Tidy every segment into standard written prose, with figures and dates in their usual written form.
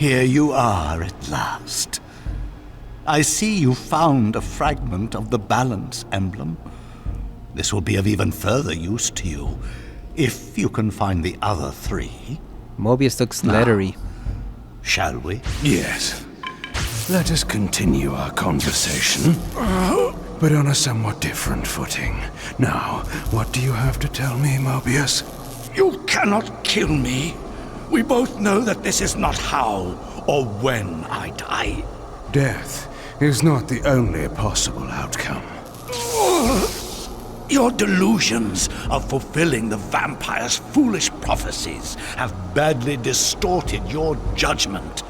Here you are at last. I see you found a fragment of the balance emblem. This will be of even further use to you, if you can find the other three. Moebius looks leathery. Shall we? Yes. Let us continue our conversation, but on a somewhat different footing. Now, what do you have to tell me, Moebius? You cannot kill me. We both know that this is not how or when I die. Death is not the only possible outcome. Your delusions of fulfilling the vampire's foolish prophecies have badly distorted your judgment.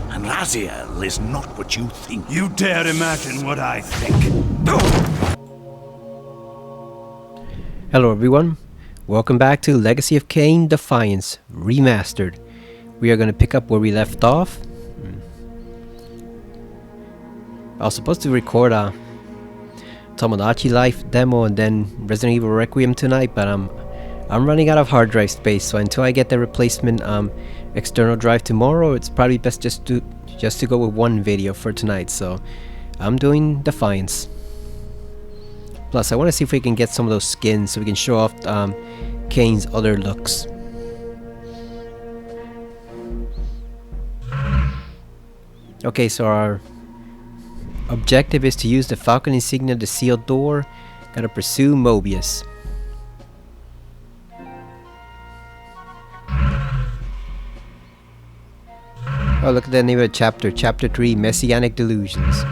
And Raziel is not what you think. You dare imagine what I think. Hello everyone, welcome back to Legacy of Kain Defiance Remastered. We are going to pick up where we left off. I was supposed to record a Tomodachi Life demo and then Resident Evil Requiem tonight, but I'm running out of hard drive space, so until I get the replacement external drive tomorrow, it's probably best just to go with one video for tonight. So I'm doing Defiance. Plus I want to see if we can get some of those skins so we can show off Kain's other looks. Okay, so our objective is to use the Falcon insignia to seal door. Gotta pursue Moebius. Oh, look at the name of the chapter. Chapter 3, Messianic Delusions.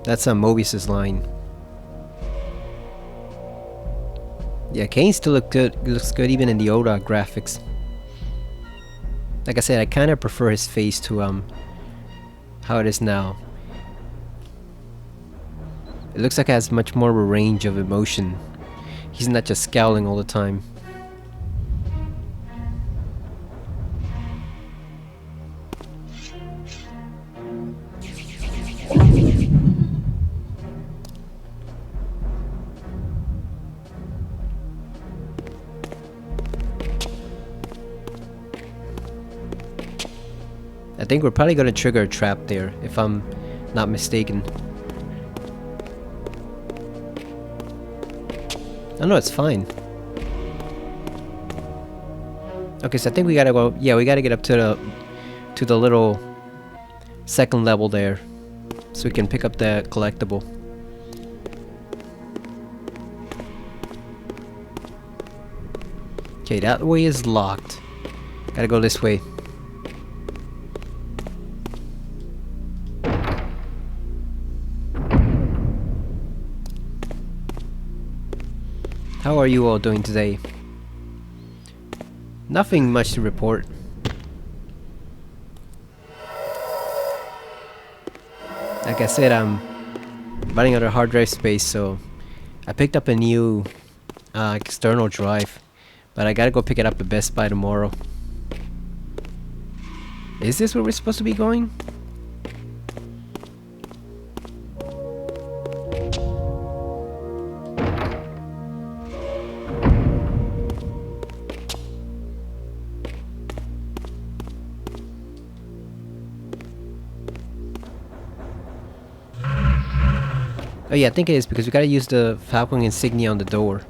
That's Moebius's line. Yeah, Kain still looks good even in the old graphics. Like I said, I kind of prefer his face to how it is now. It looks like it has much more of a range of emotion. He's not just scowling all the time. I think we're probably going to trigger a trap there, if I'm not mistaken. Oh no, it's fine. Okay, so I think we gotta go. Yeah, we gotta get up to the little second level there, so we can pick up the collectible. Okay, that way is locked. Gotta go this way. How are you all doing today? Nothing much to report. Like I said, I'm running out of hard drive space, so I picked up a new external drive, but I gotta go pick it up at Best Buy tomorrow. Is this where we're supposed to be going? Oh yeah, I think it is, because we gotta use the Falcon insignia on the door.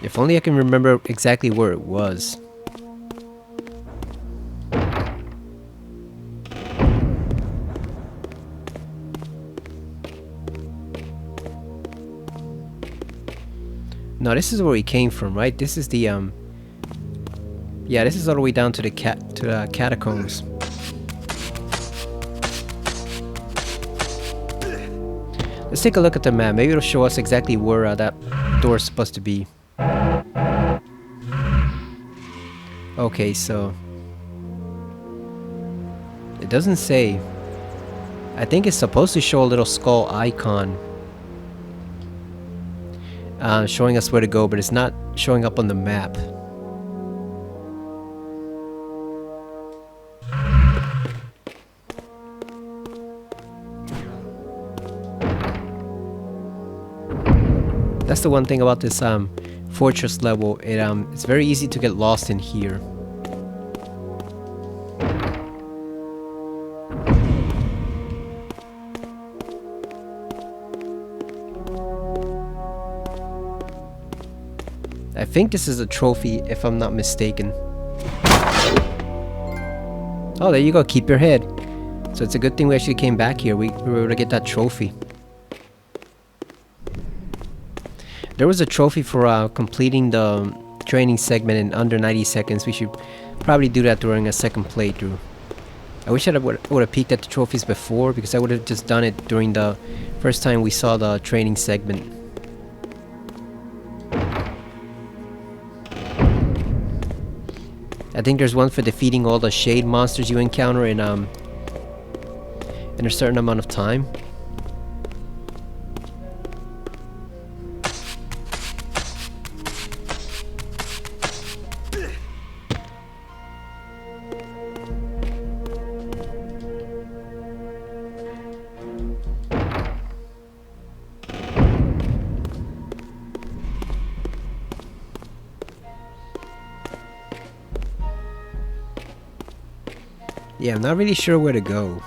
If only I can remember exactly where it was. No, this is where we came from, right? This is the yeah, this is all the way down to the catacombs. Let's take a look at the map. Maybe it'll show us exactly where that door is supposed to be. Okay, so it doesn't say. I think it's supposed to show a little skull icon showing us where to go, but it's not showing up on the map. That's the one thing about this fortress level. It's very easy to get lost in here. I think this is a trophy, if I'm not mistaken. Oh, there you go. Keep your head. So it's a good thing we actually came back here. We were able to get that trophy. There was a trophy for completing the training segment in under 90 seconds. We should probably do that during a second playthrough. I wish I would have peeked at the trophies before, because I would have just done it during the first time we saw the training segment. I think there's one for defeating all the shade monsters you encounter in a certain amount of time. Yeah, I'm not really sure where to go.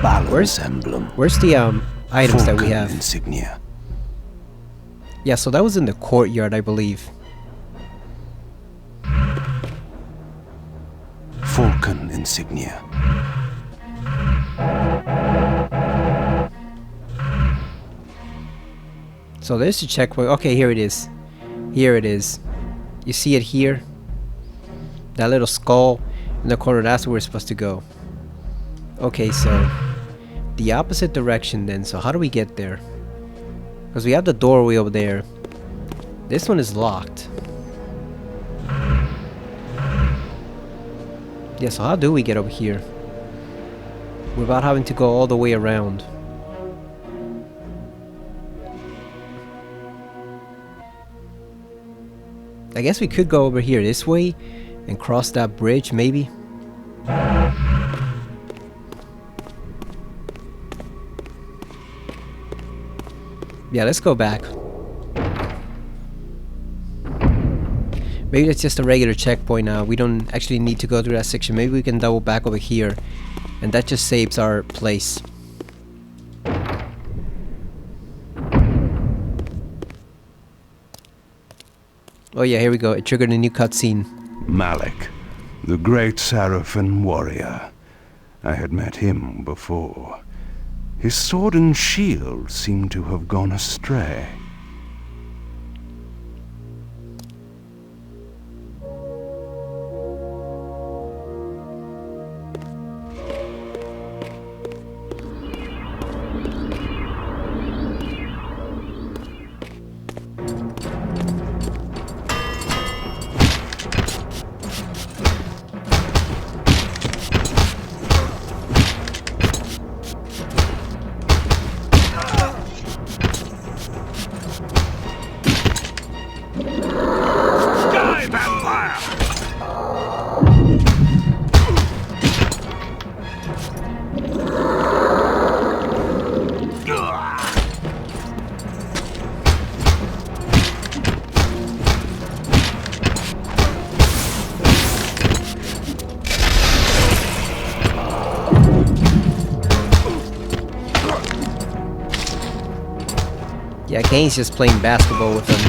Balance emblem. Where's the items that we Falcon have? insignia. Yeah, so that was in the courtyard, I believe. Falcon insignia. So there's the checkpoint. Okay, here it is. Here it is. You see it here? That little skull in the corner, that's where we're supposed to go. Okay, so the opposite direction then. So how do we get there? Because we have the doorway over there. This one is locked. Yeah, so how do we get over here without having to go all the way around? I guess we could go over here this way and cross that bridge, maybe. Yeah, let's go back. Maybe that's just a regular checkpoint now. We don't actually need to go through that section. Maybe we can double back over here, and that just saves our place. Oh yeah, here we go. It triggered a new cutscene. Malik, the great Sarafan warrior. I had met him before. His sword and shield seemed to have gone astray. Yeah, Kain's just playing basketball with them.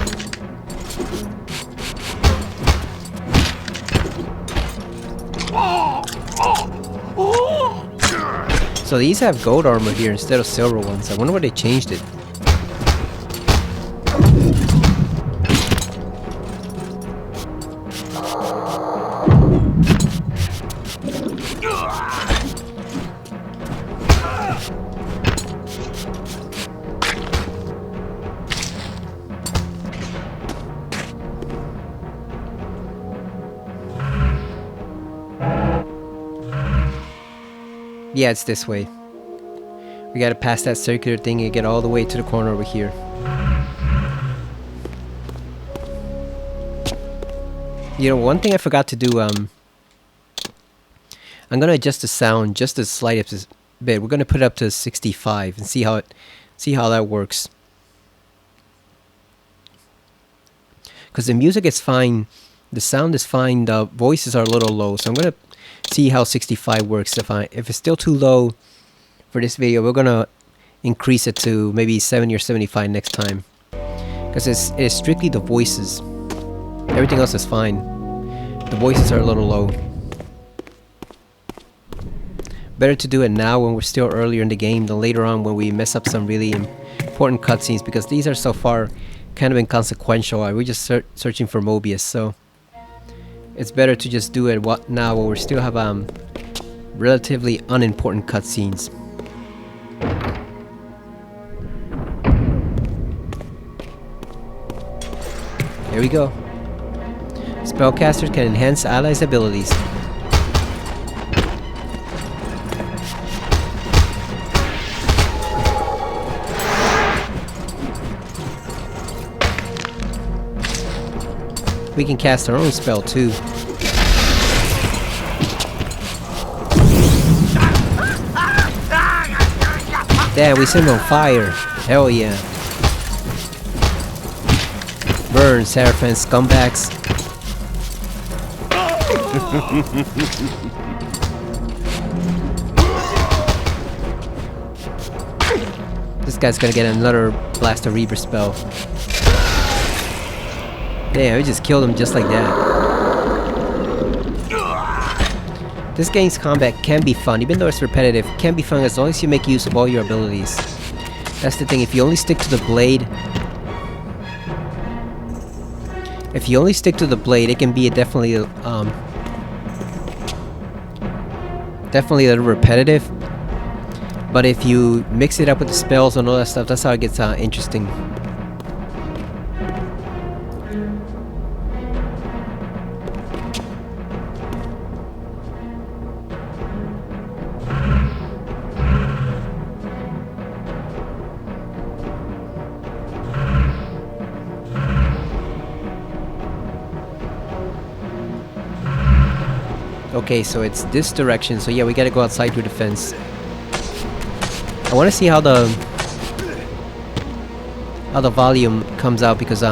So these have gold armor here instead of silver ones. I wonder why they changed it. Yeah, it's this way. We gotta pass that circular thing and get all the way to the corner over here. You know, one thing I forgot to do, I'm gonna adjust the sound just the slightest bit. We're gonna put it up to 65 and see how that works. Because the music is fine, the sound is fine, the voices are a little low, so I'm gonna see how 65 works. If it's still too low for this video, we're gonna increase it to maybe 70 or 75 next time. Because it's strictly the voices. Everything else is fine. The voices are a little low. Better to do it now when we're still earlier in the game than later on when we mess up some really important cutscenes, because these are so far kind of inconsequential. We're just searching for Moebius, so it's better to just do it now when we still have relatively unimportant cutscenes. Here we go. Spellcasters can enhance allies' abilities. We can cast our own spell too. Damn, we set him on fire. Hell yeah. Burn, Sarafan scumbags. This guy's gonna get another Blast of Reaver spell. Damn, we just killed him just like that. This game's combat can be fun, even though it's repetitive. It can be fun as long as you make use of all your abilities. That's the thing, if you only stick to the blade, it can be definitely a little repetitive. But if you mix it up with the spells and all that stuff, that's how it gets interesting. Okay, so it's this direction, so yeah, we gotta go outside through the fence. I wanna see how the volume comes out, because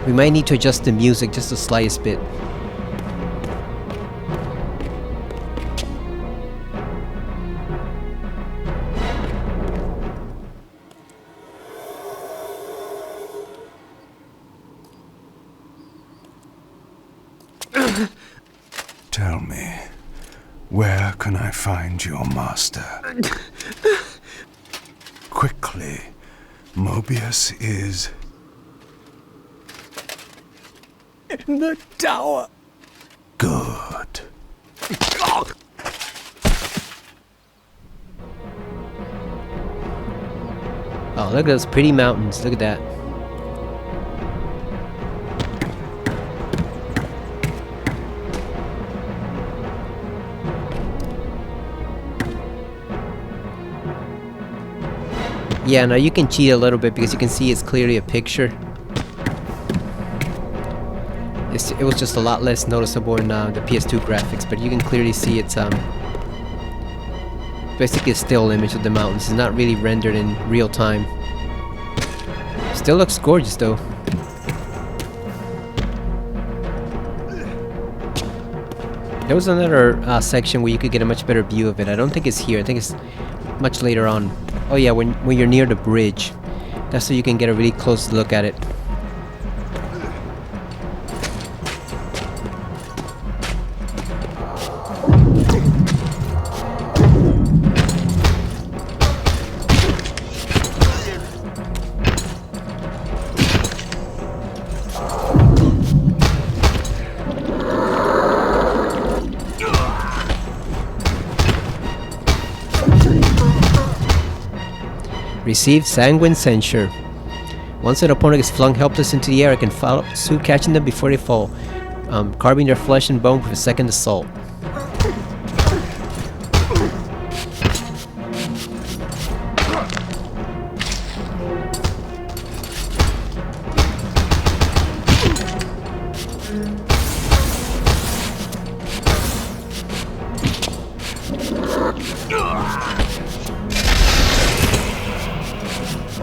we might need to adjust the music just the slightest bit. Tell me, where can I find your master? Quickly, Moebius is... in the tower. Good. Oh, look at those pretty mountains, look at that. Yeah, now you can cheat a little bit because you can see it's clearly a picture. It was just a lot less noticeable in the PS2 graphics, but you can clearly see it's basically a still image of the mountains. It's not really rendered in real time. Still looks gorgeous though. There was another section where you could get a much better view of it. I don't think it's here. I think it's much later on. Oh yeah, when you're near the bridge. That's so you can get a really close look at it. Received Sanguine Censure. Once an opponent is flung helpless into the air, it can follow suit, catching them before they fall, carving their flesh and bone with a second assault.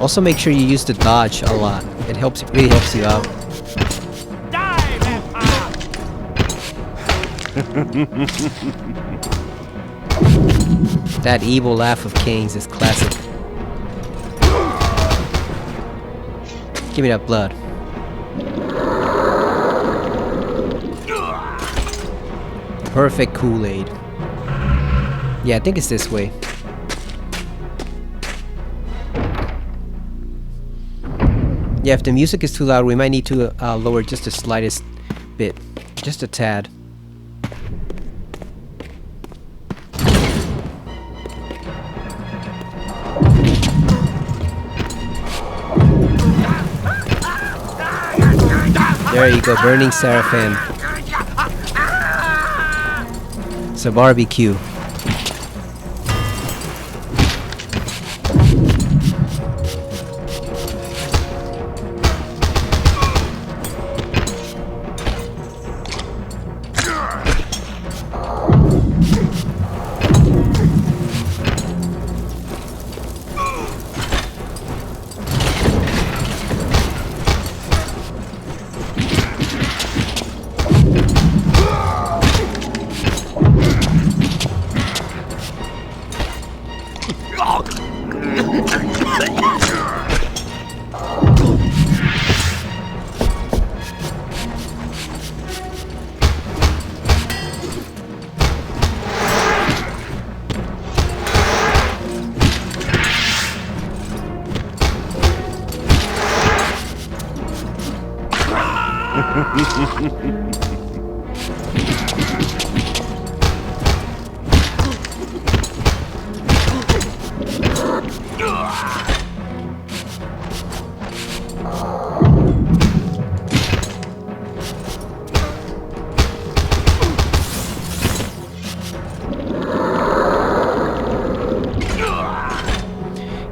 Also make sure you use the dodge a lot. It really helps you out. Die, vampire! That evil laugh of Kain's is classic. Give me that blood. Perfect Kool-Aid. Yeah, I think it's this way. Yeah, if the music is too loud, we might need to lower just the slightest bit. Just a tad. There you go, burning Sarafan. It's a barbecue.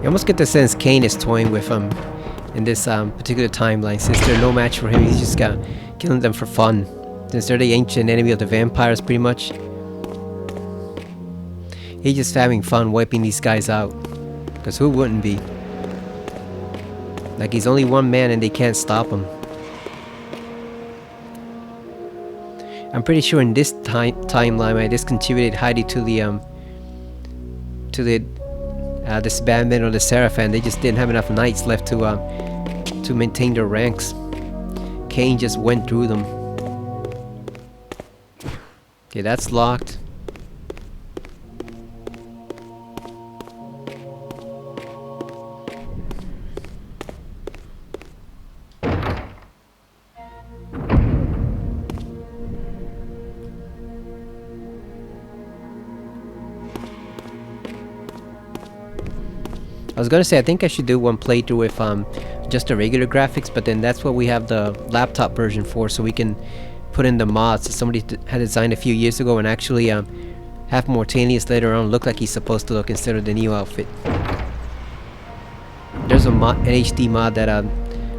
You almost get the sense Kain is toying with him in this particular timeline. Since they're no match for him, he's just killing them for fun. Since they're the ancient enemy of the vampires, pretty much. He's just having fun wiping these guys out. Because who wouldn't be? Like, he's only one man and they can't stop him. I'm pretty sure in this timeline I discontinued Heidi to the disbandment of the Sarafan. They just didn't have enough knights left to maintain their ranks. Kain just went through them. Okay, that's locked. I was gonna say I think I should do one playthrough with just the regular graphics, but then that's what we have the laptop version for, so we can put in the mods that somebody had designed a few years ago and actually have Mortanius later on look like he's supposed to look instead of the new outfit. There's an HD mod that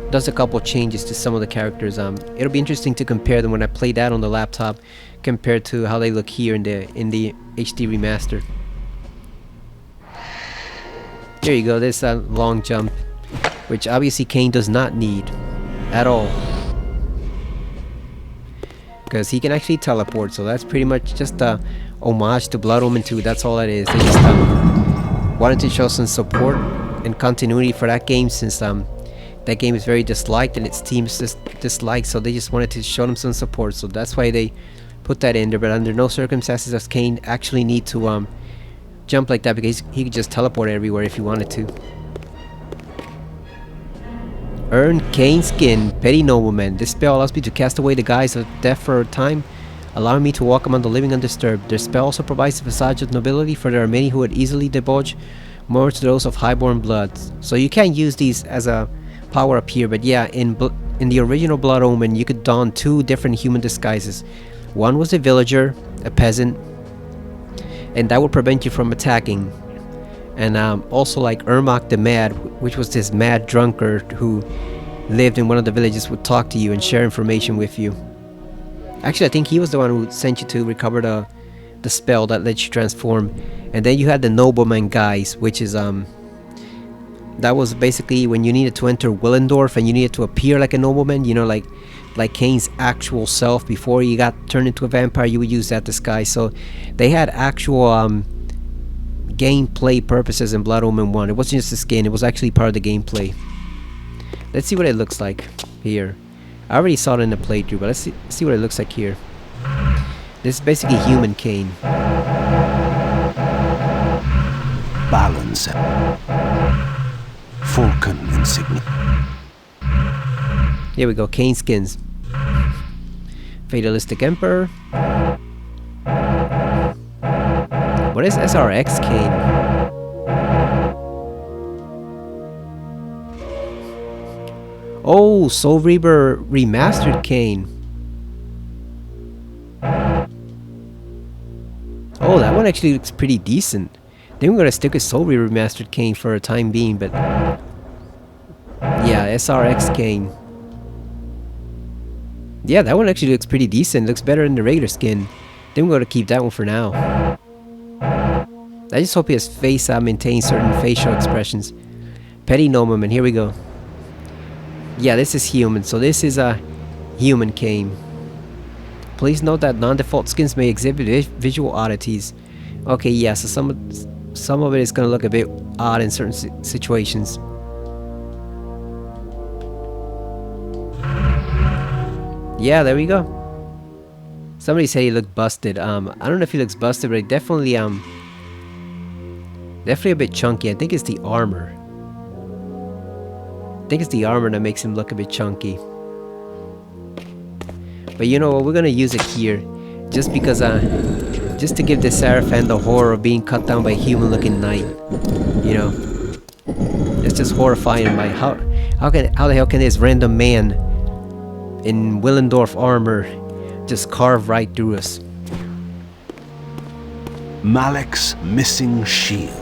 does a couple changes to some of the characters. It'll be interesting to compare them when I play that on the laptop compared to how they look here in the HD remastered. There you go, there's a long jump, which obviously Kain does not need at all. Because he can actually teleport, so that's pretty much just a homage to Blood Omen 2, that's all it is. They just wanted to show some support and continuity for that game, since that game is very disliked and its team is disliked, so they just wanted to show them some support, so that's why they put that in there. But under no circumstances does Kain actually need to jump like that, because he could just teleport everywhere if he wanted to. Earn Kain Skin, Petty Nobleman. This spell allows me to cast away the guise of death for a time, allowing me to walk among the living undisturbed. This spell also provides a visage of nobility, for there are many who would easily divulge more to those of highborn blood. So you can't use these as a power up here, but yeah, in the original Blood Omen you could don two different human disguises. One was a villager, a peasant, and that would prevent you from attacking. And also like Ermak the Mad, which was this mad drunkard who lived in one of the villages, would talk to you and share information with you. Actually, I think he was the one who sent you to recover the spell that lets you transform. And then you had the Nobleman guise, which is That was basically when you needed to enter Willendorf and you needed to appear like a nobleman, you know, like Kain's actual self before he got turned into a vampire. You would use that disguise. So they had actual gameplay purposes in Blood Omen 1. It wasn't just a skin, it was actually part of the gameplay. Let's see what it looks like here. I already saw it in the playthrough, but let's see what it looks like here. This is basically human Kain. Balance. Falcon insignia. Here we go, Kain skins. Fatalistic Emperor. What is SRX Kain? Oh, Soul Reaver Remastered Kain. Oh, that one actually looks pretty decent. I think we're gonna stick with Soul Reaver Remastered Kain for a time being, but yeah, SRX Kain. Yeah, that one actually looks pretty decent. Looks better than the regular skin. Then we're gonna keep that one for now. I just hope his face maintains certain facial expressions. Petty Nobleman, here we go. Yeah, this is human, so this is a human Kain. Please note that non-default skins may exhibit visual oddities. Okay, yeah, so some of it is gonna look a bit odd in certain situations. Yeah, there we go. Somebody said he looked busted. I don't know if he looks busted, but he definitely definitely a bit chunky. I think it's the armor. I think it's the armor that makes him look a bit chunky. But you know what? We're gonna use it here, just because just to give the Sarafan the horror of being cut down by a human-looking knight. You know, it's just horrifying. By how the hell can this random man in Willendorf armor just carve right through us? Malik's missing shield.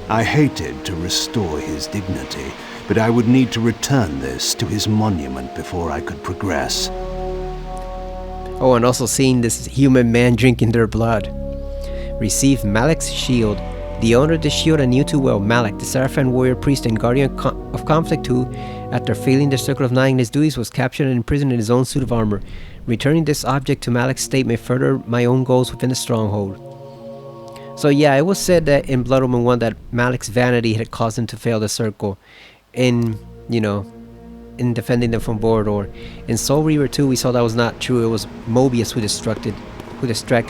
I hated to restore his dignity, but I would need to return this to his monument before I could progress. Oh, and also seeing this human man drinking their blood. Receive Malik's shield. The owner of the shield I knew too well, Malik, the Sarafan warrior priest and guardian of conflict who, after failing the Circle of Nine in his duties, was captured and imprisoned in his own suit of armor. Returning this object to Malik's state may further my own goals within the stronghold. So yeah, it was said that in Blood Omen 1 that Malik's vanity had caused him to fail the Circle in, you know, in defending them from Borodor. In Soul Reaver 2 we saw that was not true. It was Moebius who distracted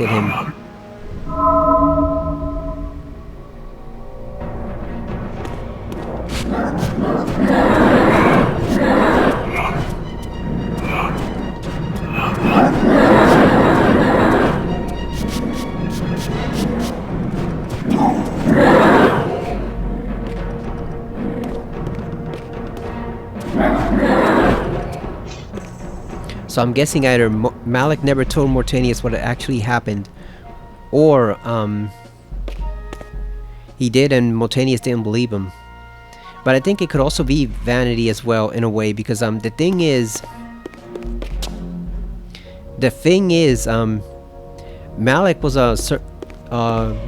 him. So I'm guessing either Malik never told Mortanius what actually happened, or he did and Mortanius didn't believe him. But I think it could also be vanity as well in a way, because the thing is Malik was a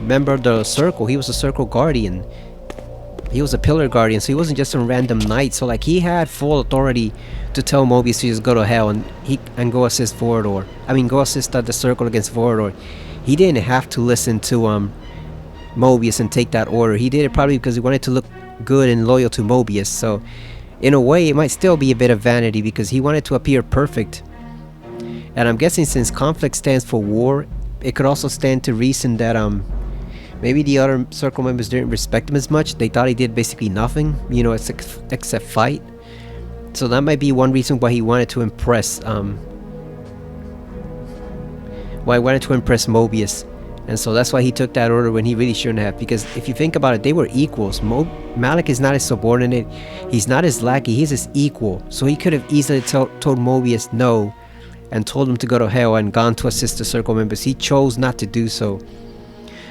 member of the Circle. He was a Circle guardian. He was a pillar guardian, so he wasn't just some random knight. So like he had full authority to tell Moebius to just go to hell and go assist Vorador. I mean, go assist the Circle against Vorador. He didn't have to listen to Moebius and take that order. He did it probably because he wanted to look good and loyal to Moebius. So in a way, it might still be a bit of vanity because he wanted to appear perfect. And I'm guessing since conflict stands for war, it could also stand to reason that maybe the other Circle members didn't respect him as much. They thought he did basically nothing, you know, except fight. So that might be one reason why he wanted to impress Moebius. And so that's why he took that order when he really shouldn't have. Because if you think about it, they were equals. Malik is not his subordinate. He's not his lackey. He's his equal. So he could have easily told Moebius no and told him to go to hell and gone to assist the Circle members. He chose not to do so.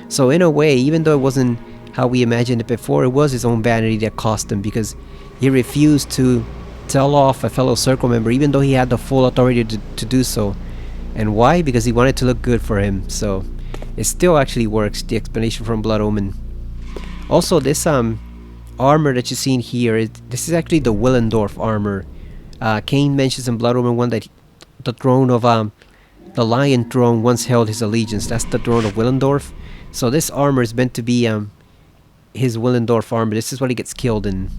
So in a way, even though it wasn't how we imagined it before, it was his own vanity that cost him, because he refused to tell off a fellow Circle member even though he had the full authority to do so. And why? Because he wanted to look good for him. So it still actually works, the explanation from Blood Omen. Also, this armor that you're seeing here, this is actually the Willendorf armor. Kain mentions in Blood Omen 1 that the throne of the Lion Throne once held his allegiance. That's the throne of Willendorf. So this armor is meant to be his Willendorf armor. This is what he gets killed in.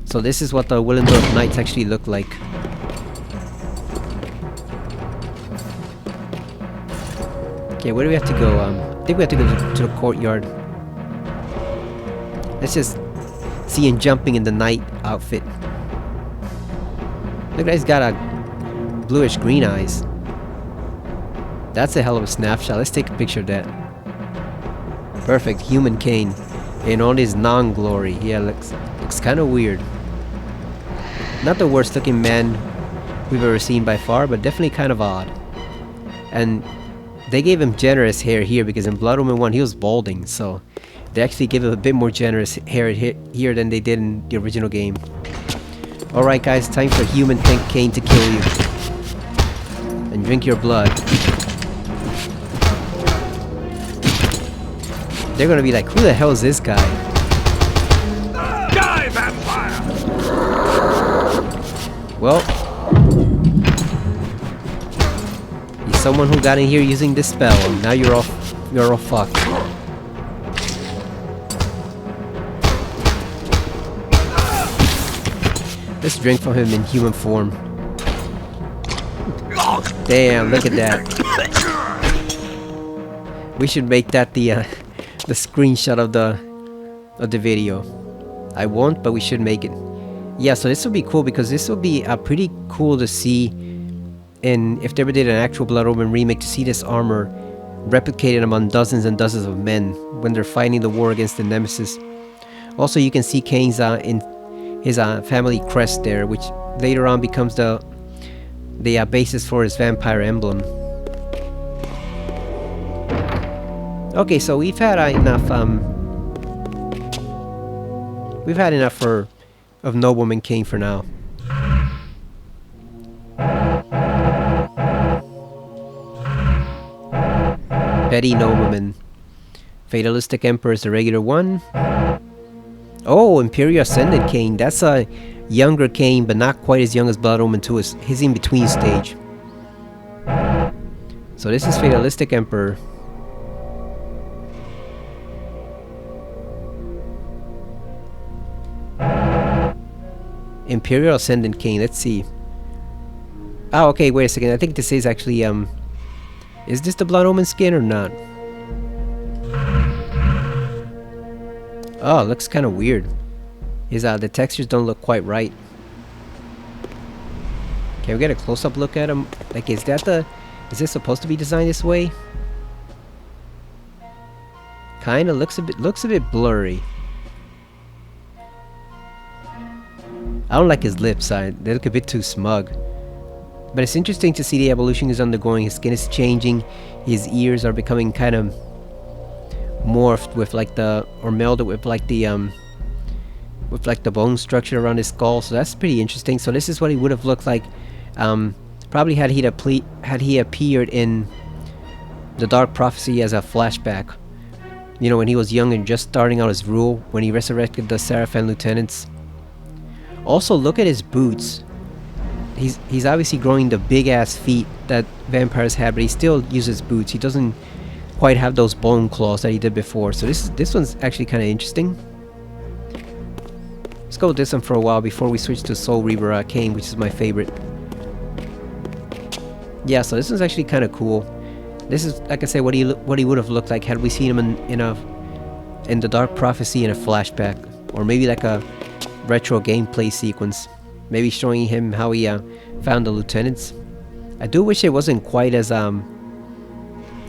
So this is what the Willendorf Knights actually look like. Okay, where do we have to go? I think we have to go to the courtyard. Let's just see him jumping in the knight outfit. Look, he's got a bluish green eyes. That's a hell of a snapshot. Let's take a picture of that. Perfect, human Kain in all his non-glory. Yeah, looks kind of weird. Not the worst looking man we've ever seen by far, but definitely kind of odd. And they gave him generous hair here because in Blood Omen 1 he was balding, so they actually give him a bit more generous hair here than they did in the original game. Alright guys, time for human Kain to kill you. And drink your blood. They're gonna be like, who the hell is this guy? Die, vampire! Well, he's someone who got in here using this spell, and now you're all fucked. Let's drink from him in human form. Damn, look at that. We should make that the screenshot of the video. I won't, but we should make it. Yeah, so this will be cool because this will be pretty cool to see. And if they ever did an actual Blood Omen remake, to see this armor replicated among dozens and dozens of men when they're fighting the war against the Nemesis. Also, you can see Kain's in his family crest there, which later on becomes the basis for his vampire emblem. Okay, so we've had enough. We've had enough of Nobleman Kain for now. Petty Nobleman. Fatalistic Emperor is the regular one. Oh, Imperial Ascendant Kain. That's a younger Kain, but not quite as young as Blood Omen 2. His in-between stage. So this is Fatalistic Emperor. Imperial Ascendant Kain, let's see. Oh, okay, wait a second. I think this is actually, is this the Blood Omen skin or not? Oh, it looks kind of weird. The textures don't look quite right. Can we get a close-up look at him? Like, is this supposed to be designed this way? Kinda looks a bit blurry. I don't like his lips, they look a bit too smug. But it's interesting to see the evolution he's undergoing. His skin is changing, his ears are becoming kind of morphed with or melded with the bone structure around his skull. So that's pretty interesting. So this is what he would have looked like, probably had he appeared in the Dark Prophecy as a flashback. You know, when he was young and just starting out his rule, when he resurrected the Sarafan lieutenants. Also, look at his boots. He's obviously growing the big ass feet that vampires had, but he still uses boots. He doesn't quite have those bone claws that he did before. So this one's actually kind of interesting. Let's go with this one for a while before we switch to Soul Reaver Kain, which is my favorite. Yeah, so this one's actually kind of cool. This is, like I said, what he would have looked like had we seen him in the Dark Prophecy in a flashback, or maybe like a retro gameplay sequence, maybe showing him how he found the lieutenants. I do wish it wasn't quite as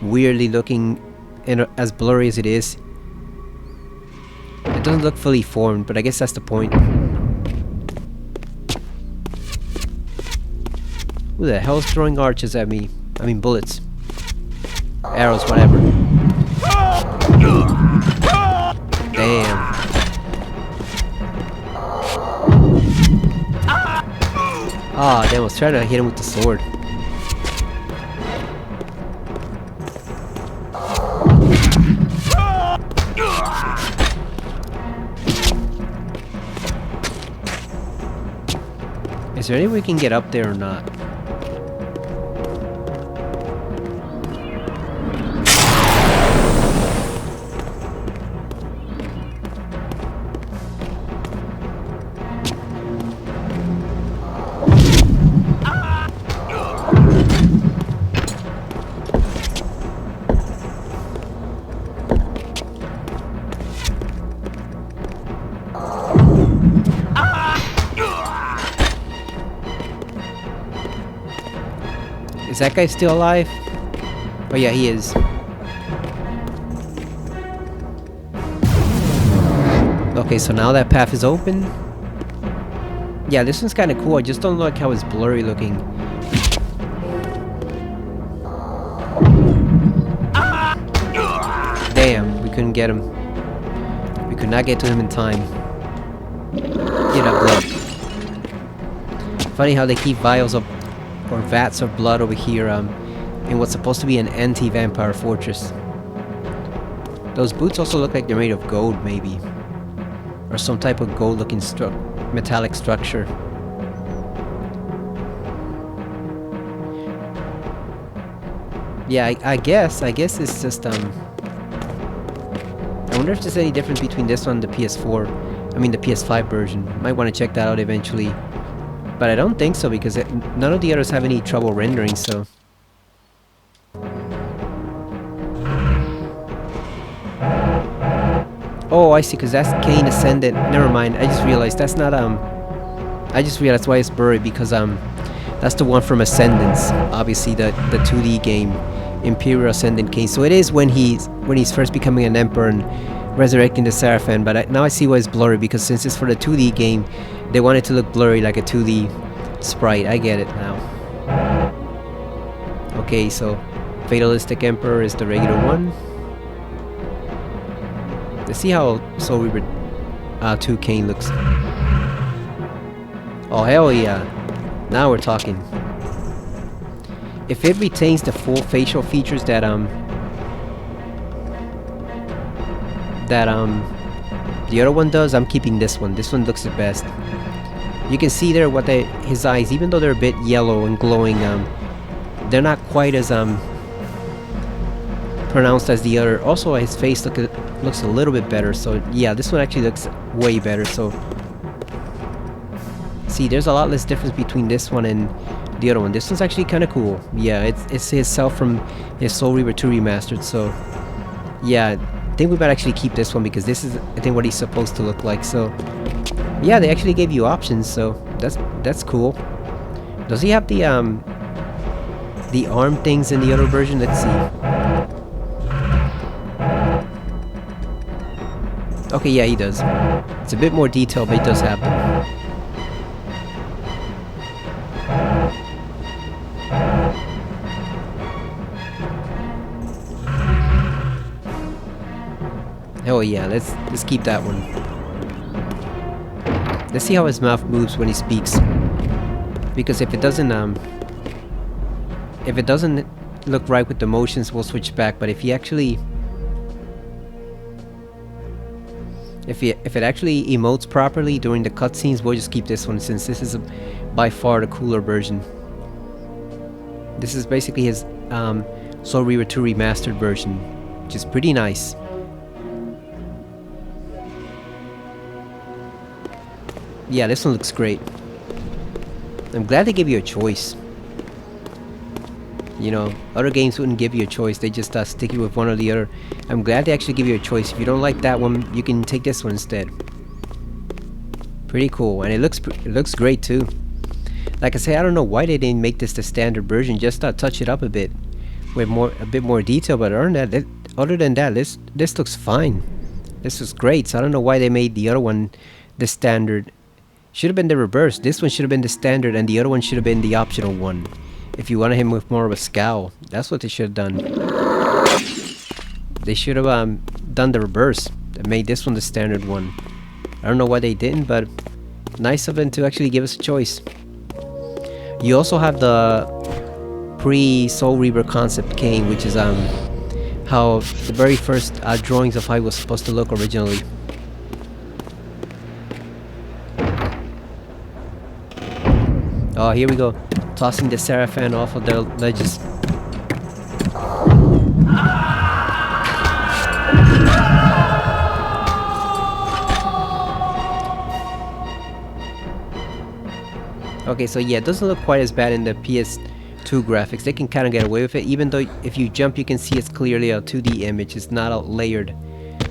weirdly looking and as blurry as it is. It doesn't look fully formed, but I guess that's the point. Who the hell's throwing arches at me? I mean bullets. Arrows, whatever. Damn. Ah, damn, I was trying to hit him with the sword. Is there any way we can get up there or not? Is that guy still alive? Oh yeah, he is. Okay, so now that path is open. Yeah, this one's kind of cool. I just don't like how it's blurry looking. Damn, we couldn't get him. We could not get to him in time. Get up, blood. Funny how they keep vials of or vats of blood over here in what's supposed to be an anti-vampire fortress. Those boots also look like they're made of gold, maybe, or some type of gold-looking metallic structure. Yeah, I guess it's just I wonder if there's any difference between this one and the PS4. I mean the PS5 version. Might want to check that out eventually. But I don't think so, because none of the others have any trouble rendering, so... Oh, I see, because that's Kain Ascendant. Never mind, I just realized that's not, I just realized why it's blurry, because, that's the one from Ascendance. Obviously, the 2D game, Imperial Ascendant Kain. So it is when he's first becoming an Emperor and resurrecting the Sarafan, but now I see why it's blurry, because since it's for the 2D game, they want it to look blurry like a 2D sprite. I get it now. Okay, so Fatalistic Emperor is the regular one. Let's see how Soul Reaver 2 Kain looks. Oh hell yeah! Now we're talking. If it retains the full facial features that the other one does, I'm keeping this one. This one looks the best. You can see there what his eyes, even though they're a bit yellow and glowing, they're not quite as pronounced as the other. Also, his face looks a little bit better. So yeah, this one actually looks way better. So see, there's a lot less difference between this one and the other one. This one's actually kind of cool. Yeah, it's himself from his Soul Reaver 2 Remastered. So yeah, I think we might actually keep this one, because this is, I think, what he's supposed to look like. So yeah, they actually gave you options, so that's cool. Does he have the arm things in the other version? Let's see. Okay, yeah, he does. It's a bit more detailed, but he does have them. Oh yeah, let's keep that one. Let's see how his mouth moves when he speaks. Because if it doesn't look right with the motions, we'll switch back. But if he actually, if it actually emotes properly during the cutscenes, we'll just keep this one, since this is by far the cooler version. This is basically his Soul Reaver 2 Remastered version, which is pretty nice. Yeah, this one looks great. I'm glad they give you a choice. You know, other games wouldn't give you a choice. They just stick you with one or the other. I'm glad they actually give you a choice. If you don't like that one, you can take this one instead. Pretty cool, and it looks great too. Like I say, I don't know why they didn't make this the standard version. Just touch it up a bit with a bit more detail. But other than that, this looks fine. This was great. So I don't know why they made the other one the standard. Should have been the reverse. This one should have been the standard, and the other one should have been the optional one. If you wanted him with more of a scowl, that's what they should have done. They should have done the reverse and made this one the standard one. I don't know why they didn't, but nice of them to actually give us a choice. You also have the pre-Soul Reaver concept Kain, which is how the very first drawings of how he was supposed to look originally. Oh, here we go. Tossing the Sarafan off of the ledges. Okay, so yeah, it doesn't look quite as bad in the PS2 graphics. They can kind of get away with it, even though if you jump, you can see it's clearly a 2D image. It's not a layered.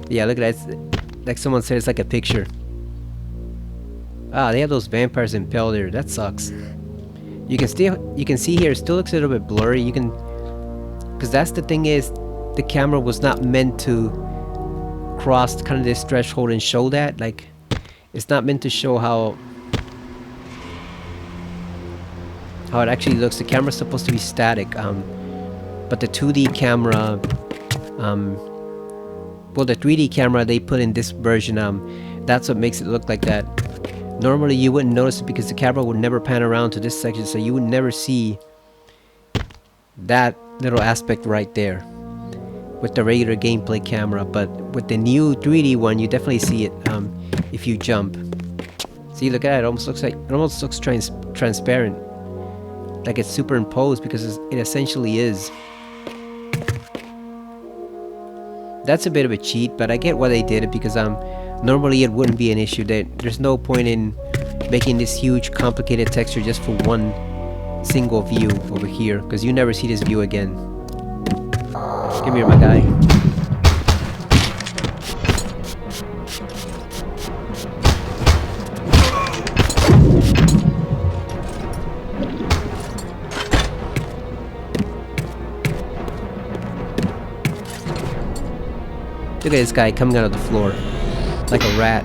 Yeah, look at that. It's, like someone said, it's like a picture. Ah, they have those vampires impaled there. That sucks. You can see here, it still looks a little bit blurry. You can, because that's the thing is, the camera was not meant to cross kind of this threshold and show that. Like, it's not meant to show how it actually looks. The camera's supposed to be static, but the 2D camera, well, the 3D camera they put in this version, that's what makes it look like that. Normally you wouldn't notice it because the camera would never pan around to this section, so you would never see that little aspect right there with the regular gameplay camera. But with the new 3D one, you definitely see it if you jump. See, look at that. It almost looks transparent, like it's superimposed, because it essentially is. That's a bit of a cheat, but I get why they did it, because normally it wouldn't be an issue. There's no point in making this huge complicated texture just for one single view over here, because you never see this view again. Come here, my guy. Look at this guy coming out of the floor like a rat.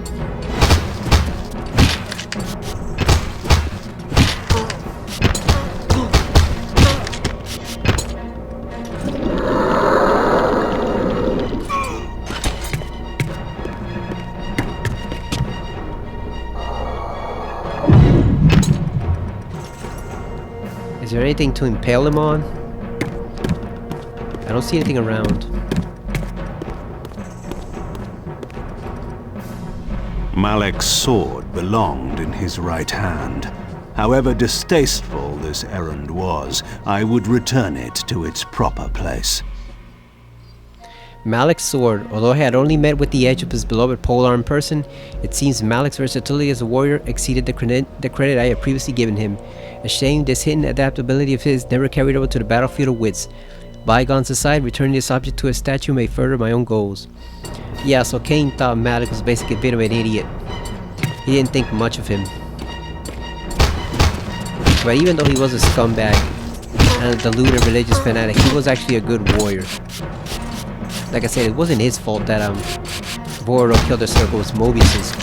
Is there anything to impale him on? I don't see anything around. Malek's sword belonged in his right hand. However distasteful this errand was, I would return it to its proper place. Malek's sword, although he had only met with the edge of his beloved polearm in person, it seems Malek's versatility as a warrior exceeded the credit I had previously given him. A shame this hidden adaptability of his never carried over to the battlefield of wits. Bygones aside, returning this object to a statue may further my own goals. Yeah, so Kain thought Malek was basically a bit of an idiot. He didn't think much of him. But even though he was a scumbag and a deluded religious fanatic, he was actually a good warrior. Like I said, it wasn't his fault that Bordo killed the circle. It was Moebius's.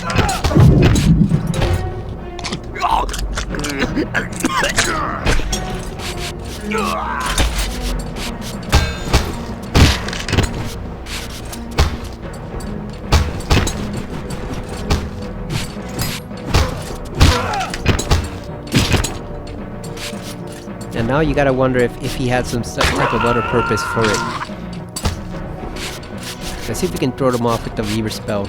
And now you gotta wonder if he had some type of other purpose for it. Let's see if we can throw them off with the Reaver spell.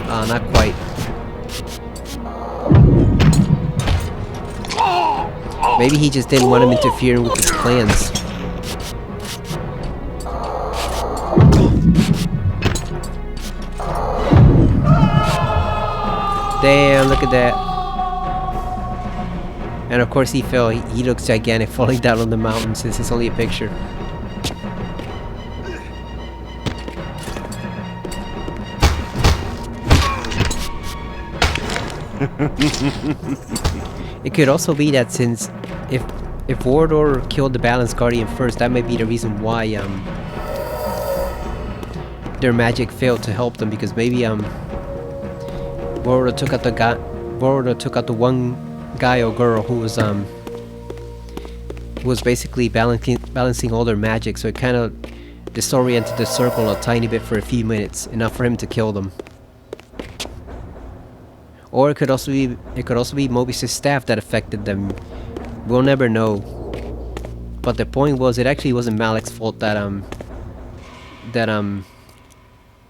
Not quite. Maybe he just didn't want him interfering with his plans. Damn, look at that. And of course he fell. He looks gigantic falling down on the mountain since it's only a picture. It could also be that since if Vordor killed the Balance Guardian first, that might be the reason why their magic failed to help them, because maybe Vordor took out the one guy or girl who was basically balancing all their magic, so it kind of disoriented the circle a tiny bit for a few minutes, enough for him to kill them. Or it could also be Moebius' staff that affected them. We'll never know. But the point was, it actually wasn't Malek's fault that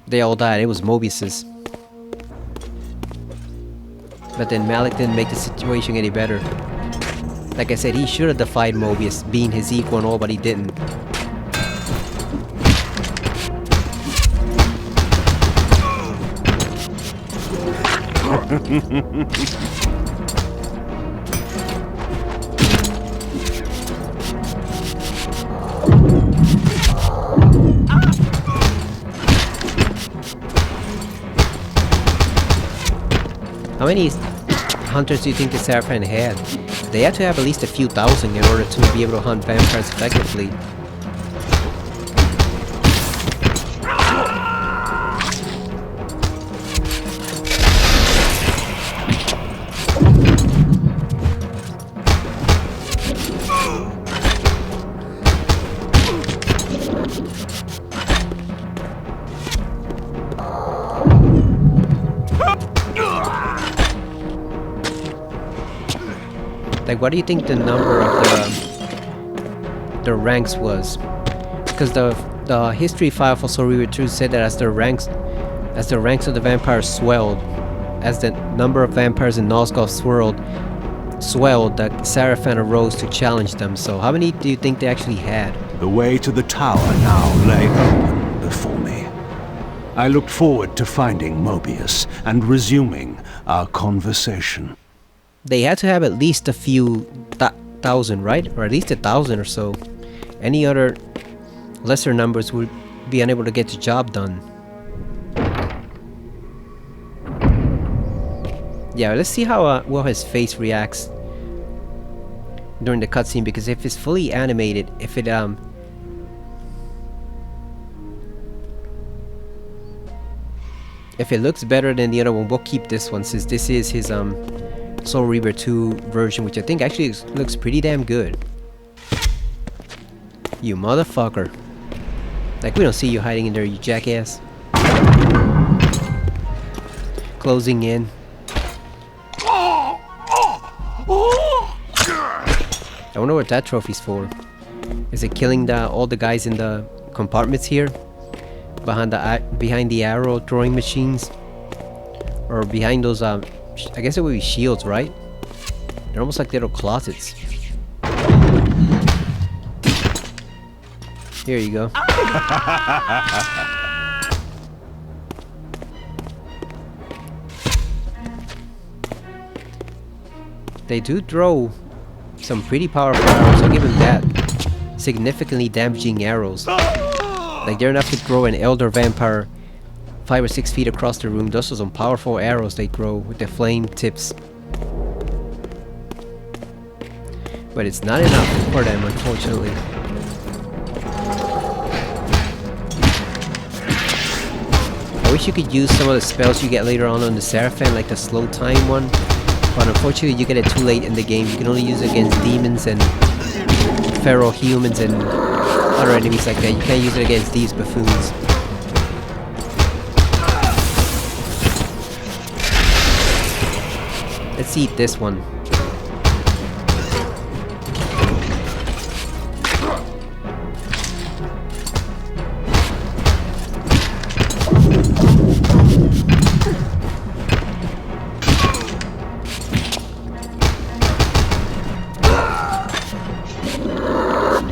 they all died. It was Moebius's. But then Malik didn't make the situation any better. Like I said, he should have defied Moebius, being his equal and all, but he didn't. How many hunters do you think the Sarafan had? They had to have at least a few thousand in order to be able to hunt vampires effectively. Like, what do you think the number of the ranks was? Because the history file for Soul Reaver 2 said that as the ranks of the vampires swelled, as the number of vampires in Nosgoth swelled, the Sarafan arose to challenge them. So how many do you think they actually had? The way to the tower now lay open before me. I looked forward to finding Moebius and resuming our conversation. They had to have at least a few thousand, right? Or at least 1,000 or so. Any other lesser numbers would be unable to get the job done. Yeah, let's see how well his face reacts during the cutscene, because if it's fully animated, if it looks better than the other one, we'll keep this one, since this is his Soul Reaver 2 version, which I think actually looks pretty damn good. You motherfucker. Like, we don't see you hiding in there, you jackass. Closing in. I wonder what that trophy's for. Is it killing all the guys in the compartments here? Behind the arrow throwing machines? Or behind those I guess it would be shields, right? They're almost like little closets. Here you go. They do throw some pretty powerful arrows, I'll give them that. Significantly damaging arrows. Like, they're enough to throw an elder vampire 5 or 6 feet across the room. Those are some powerful arrows they throw with the flame tips. But it's not enough for them, unfortunately. I wish you could use some of the spells you get later on the Sarafan, like the slow time one. But unfortunately you get it too late in the game. You can only use it against demons and feral humans and other enemies like that. You can't use it against these buffoons. Let's eat this one.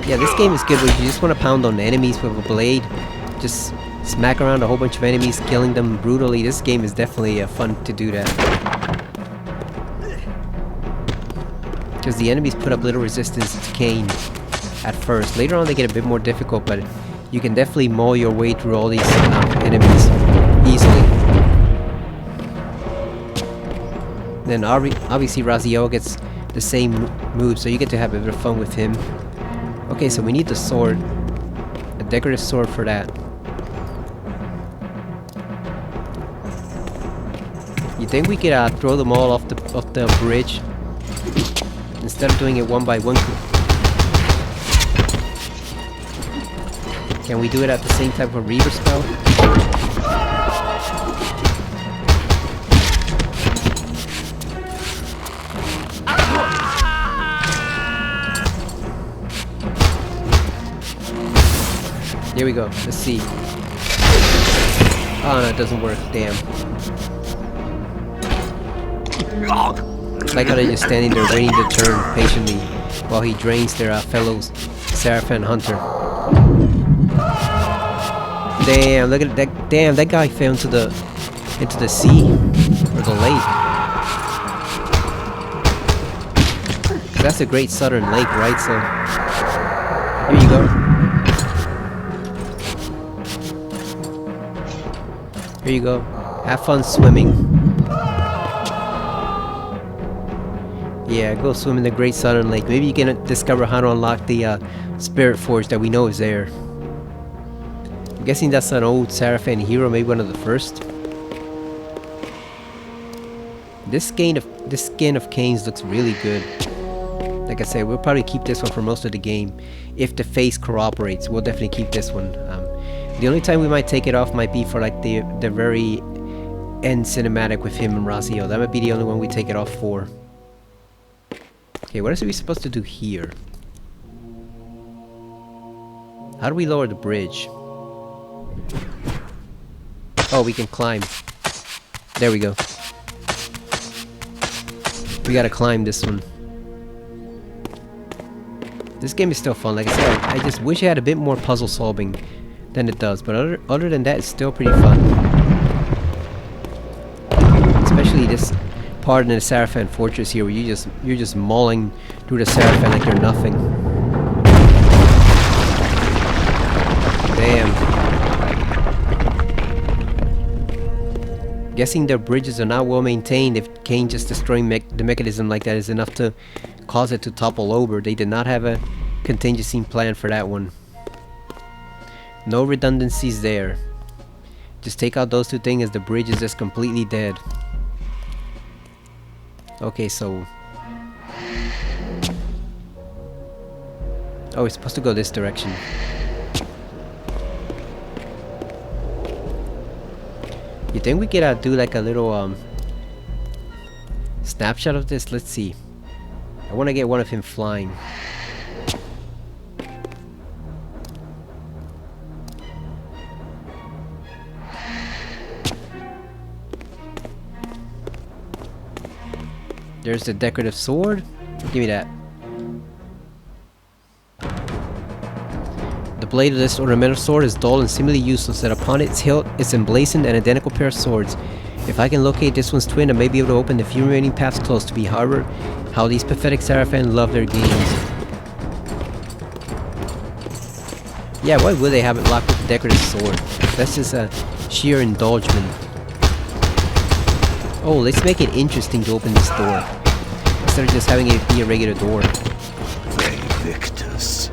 Yeah, this game is good where you just want to pound on enemies with a blade. Just smack around a whole bunch of enemies, killing them brutally. This game is definitely fun to do that. Because the enemies put up little resistance to Kain at first. Later on they get a bit more difficult, but you can definitely maul your way through all these enemies easily. Then obviously Raziel gets the same move, so you get to have a bit of fun with him. Okay, so we need the sword. A decorative sword for that. You think we could throw them all off the bridge? Instead of doing it one by one. Can we do it at the same time for Reaver spell? Here we go. Let's see. Oh no, it doesn't work. Damn. It's like how they're just standing there waiting their turn patiently while he drains their fellows Sarafan hunter. Damn, look at that! Damn, that guy fell into the sea or the lake. That's the Great Southern Lake, right? So here you go. Here you go. Have fun swimming. Yeah, go swim in the Great Southern Lake. Maybe you can discover how to unlock the Spirit Forge that we know is there. I'm guessing that's an old Sarafan hero, maybe one of the first. This skin of Kain's looks really good. Like I said, we'll probably keep this one for most of the game. If the face cooperates, we'll definitely keep this one. The only time we might take it off might be for like the very end cinematic with him and Raziel. That might be the only one we take it off for. Okay, what else are we supposed to do here? How do we lower the bridge? Oh, we can climb. There we go. We gotta climb this one. This game is still fun. Like I said, I just wish it had a bit more puzzle solving than it does. But other than that, it's still pretty fun. Especially this part in the Sarafan Fortress here, where you're just mauling through the Sarafan like you're nothing. Damn. Guessing their bridges are not well maintained if Kain just destroying the mechanism like that is enough to cause it to topple over. They did not have a contingency plan for that one. No redundancies there. Just take out those two things as the bridge is just completely dead. Okay, so... oh, we're supposed to go this direction. You think we could do like a little snapshot of this? Let's see. I want to get one of him flying. There's the decorative sword. Give me that. The blade of this ornamental sword is dull and seemingly useless, that upon its hilt is emblazoned an identical pair of swords. If I can locate this one's twin, I may be able to open the few remaining paths close to me. However, how these pathetic Sarafan love their games. Yeah, why would they have it locked with a decorative sword? That's just a sheer indulgement. Oh, let's make it interesting to open this door, instead of just having it be a regular door. Victus.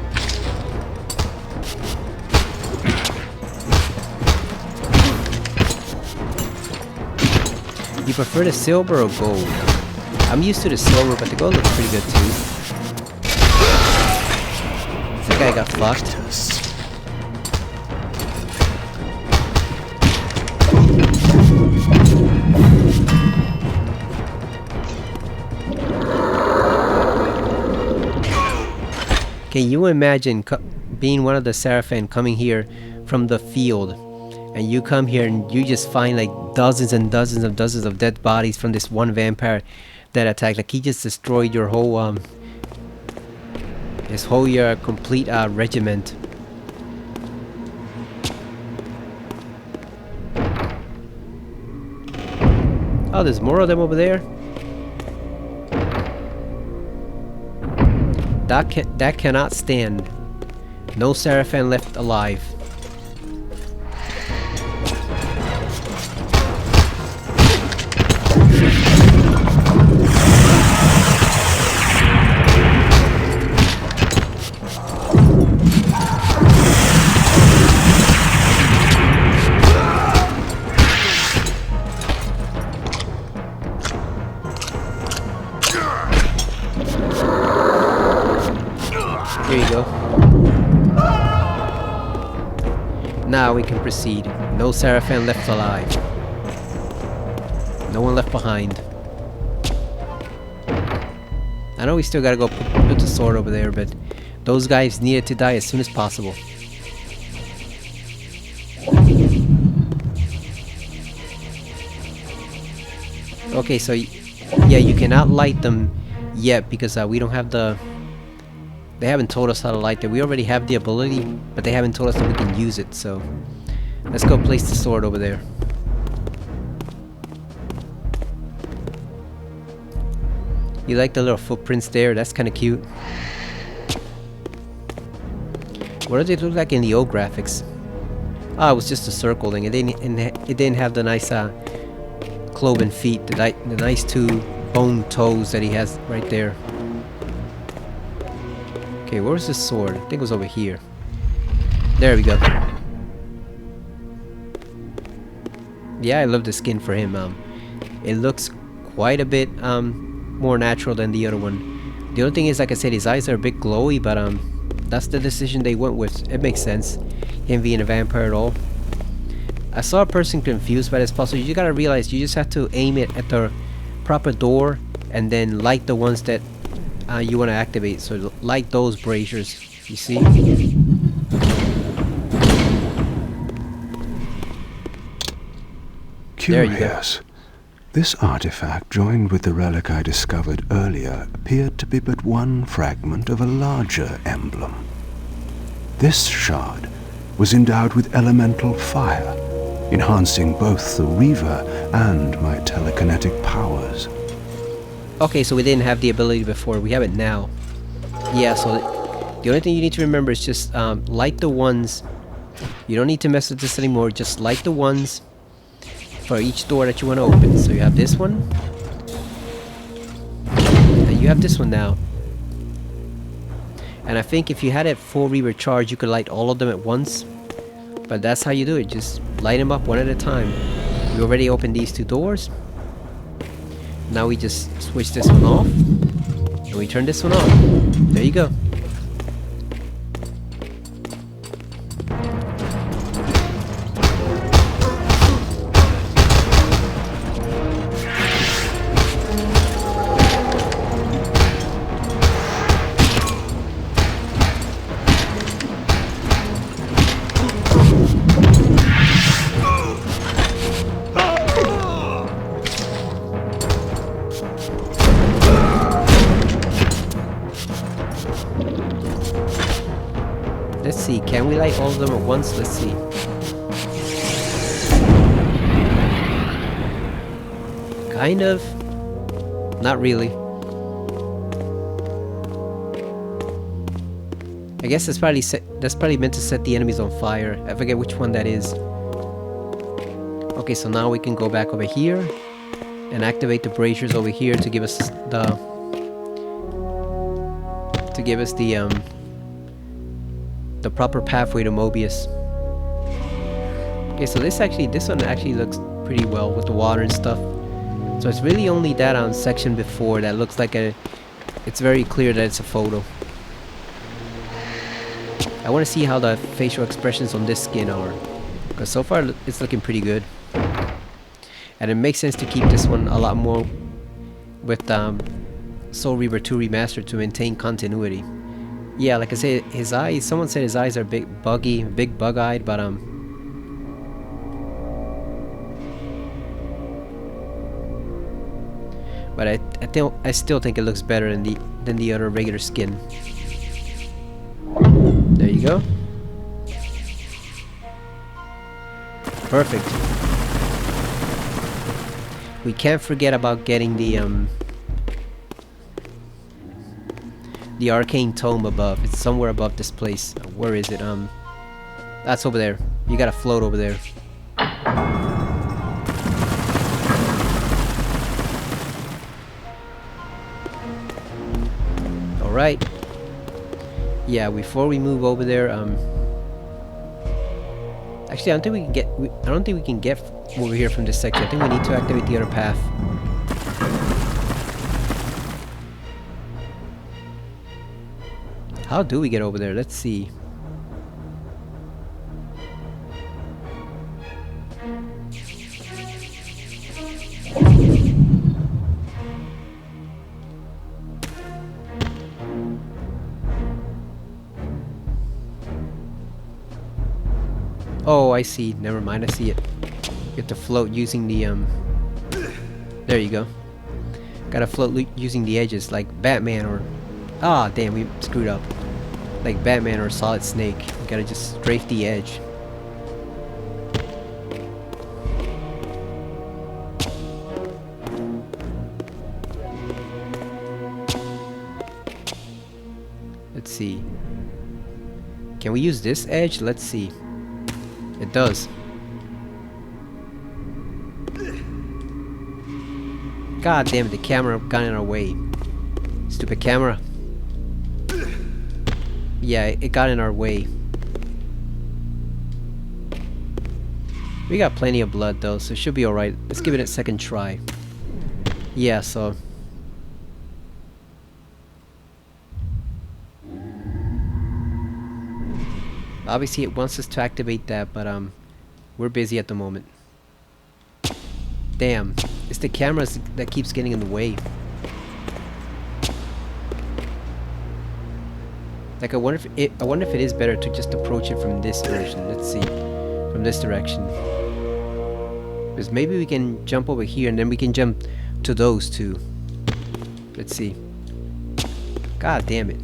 You prefer the silver or gold? I'm used to the silver, but the gold looks pretty good too. That guy got fucked. Can you imagine being one of the Sarafan coming here from the field, and you come here and you just find like dozens and dozens of dead bodies from this one vampire that attacked? Like he just destroyed your whole his whole complete regiment. Oh, there's more of them over there. That cannot stand. No Sarafan left alive. Here you go. Now we can proceed. No Sarafan left alive. No one left behind. I know we still gotta go put the sword over there, but those guys needed to die as soon as possible. Okay, so Yeah, you cannot light them yet because we don't have the... They haven't told us how to light it. We already have the ability, but they haven't told us that we can use it, so... Let's go place the sword over there. You like the little footprints there? That's kind of cute. What did it look like in the old graphics? Ah, it was just a circle thing. It didn't have the nice cloven feet, the nice two bone toes that he has right there. Okay, where's the sword? I think it was over here. There we go. Yeah, I love the skin for him. It looks quite a bit more natural than the other one. The only thing is, like I said, his eyes are a bit glowy, but that's the decision they went with. It makes sense, him being a vampire at all. I saw a person confused by this puzzle. You gotta realize you just have to aim it at the proper door and then light the ones that you want to activate. So light those braziers, you see? Curious. This artifact, joined with the relic I discovered earlier, appeared to be but one fragment of a larger emblem. This shard was endowed with elemental fire, enhancing both the Reaver and my telekinetic powers. Okay, so we didn't have the ability before. We have it now. Yeah, so the only thing you need to remember is just light the ones. You don't need to mess with this anymore. Just light the ones for each door that you want to open. So you have this one, and you have this one now. And I think if you had it full Reaver charge, you could light all of them at once. But that's how you do it. Just light them up one at a time. We already opened these two doors. Now we just switch this one off, and we turn this one on. There you go. Let's see, can we light all of them at once? Let's see. Kind of. Not really. I guess that's probably meant to set the enemies on fire. I forget which one that is. Okay, so now we can go back over here and activate the braziers over here to give us the proper pathway to Moebius. Okay, so this one actually looks pretty well with the water and stuff. So it's really only that section before that looks like it's very clear that it's a photo. I want to see how the facial expressions on this skin are, because so far it's looking pretty good. And it makes sense to keep this one a lot more with Soul Reaver 2 Remastered to maintain continuity. Yeah, like I said, his eyes, someone said his eyes are big bug-eyed, but I still think it looks better than the other regular skin. There you go. Perfect. We can't forget about getting the arcane tome above. It's somewhere above this place. Where is it? That's over there. You gotta float over there. Alright. Yeah, before we move over there, actually I don't think we can get over here from this section. I think we need to activate the other path. How do we get over there? Let's see. Oh, I see. Never mind. I see it. You have to float using the there you go. Gotta float using the edges like Batman or... Ah, damn, we screwed up. Like Batman or Solid Snake. You gotta just strafe the edge. Let's see. Can we use this edge? Let's see. It does. God damn it, the camera got in our way. Stupid camera. Yeah, it got in our way. We got plenty of blood though, so it should be alright. Let's give it a second try. Yeah, so... Obviously it wants us to activate that, but we're busy at the moment. Damn, it's the cameras that keeps getting in the way. Like I wonder if it is better to just approach it from this version. Let's see, from this direction. Because maybe we can jump over here and then we can jump to those two. Let's see. God damn it.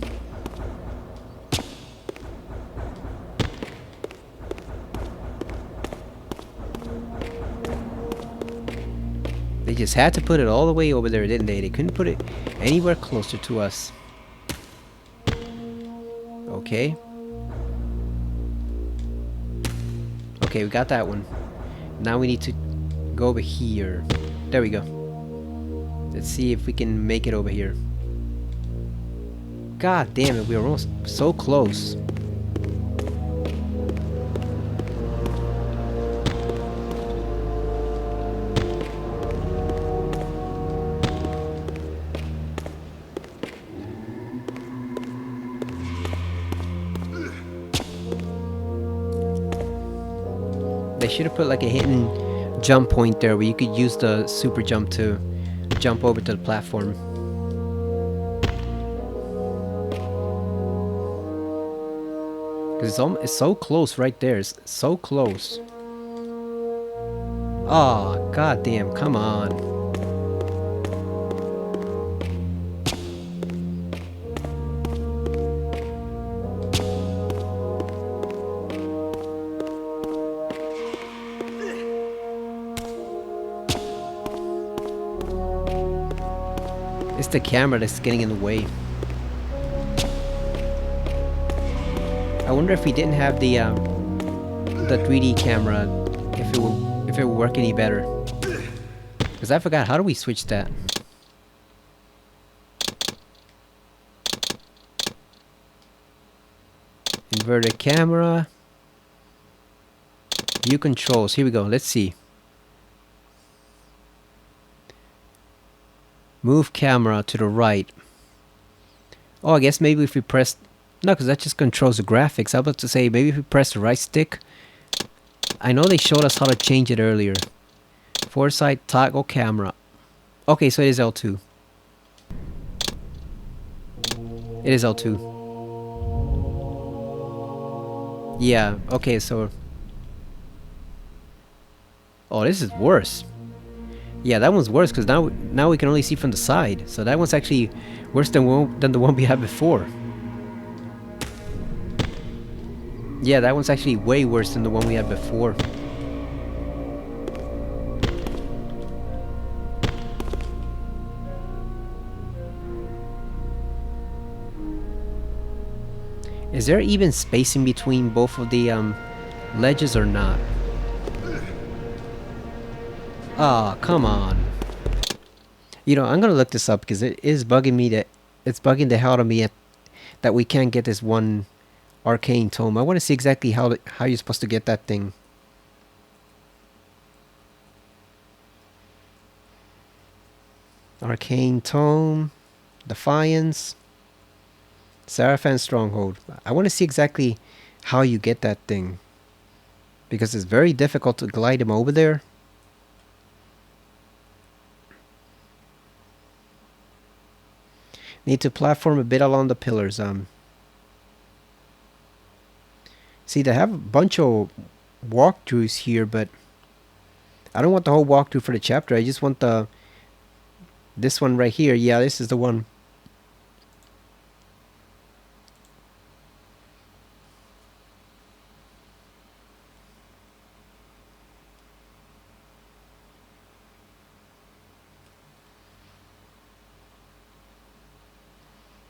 They just had to put it all the way over there, didn't they? They couldn't put it anywhere closer to us. Okay. Okay, we got that one. Now we need to go over here. There we go. Let's see if we can make it over here. God damn it, we were almost so close. They should have put like a hidden jump point there where you could use the super jump to jump over to the platform. Because it's so close right there. It's so close. Oh, goddamn, come on. It's the camera that's getting in the way. I wonder if we didn't have the 3D camera, if it would work any better. Because I forgot, how do we switch that? Inverted camera. View controls. Here we go. Let's see. Move camera to the right. Oh, I guess maybe if we press... No, because that just controls the graphics. I was about to say, maybe if we press the right stick. I know they showed us how to change it earlier. Foresight toggle camera. Okay, so it is L2. It is L2. Yeah, okay, so... Oh, this is worse. Yeah, that one's worse because now we can only see from the side. So that one's actually worse than the one we had before. Yeah, that one's actually way worse than the one we had before. Is there even spacing between both of the ledges or not? Ah, oh, come on. You know, I'm gonna look this up because it is bugging me that it's bugging the hell out of me that we can't get this one arcane tome. I want to see exactly how you're supposed to get that thing. Arcane tome, Defiance, Sarafan Stronghold. I want to see exactly how you get that thing because it's very difficult to glide him over there. Need to platform a bit along the pillars. See, they have a bunch of walkthroughs here, but I don't want the whole walkthrough for the chapter. I just want the This one right here. Yeah, this is the one.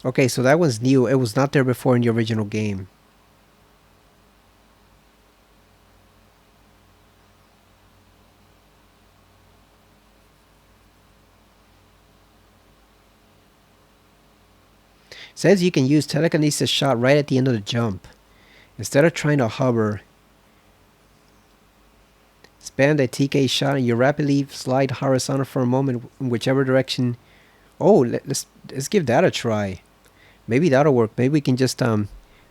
Okay, so that one's new. It was not there before in the original game. Says you can use telekinesis shot right at the end of the jump. Instead of trying to hover, spam the TK shot and you rapidly slide horizontal for a moment in whichever direction. Oh, let's give that a try. Maybe that'll work. Maybe we can just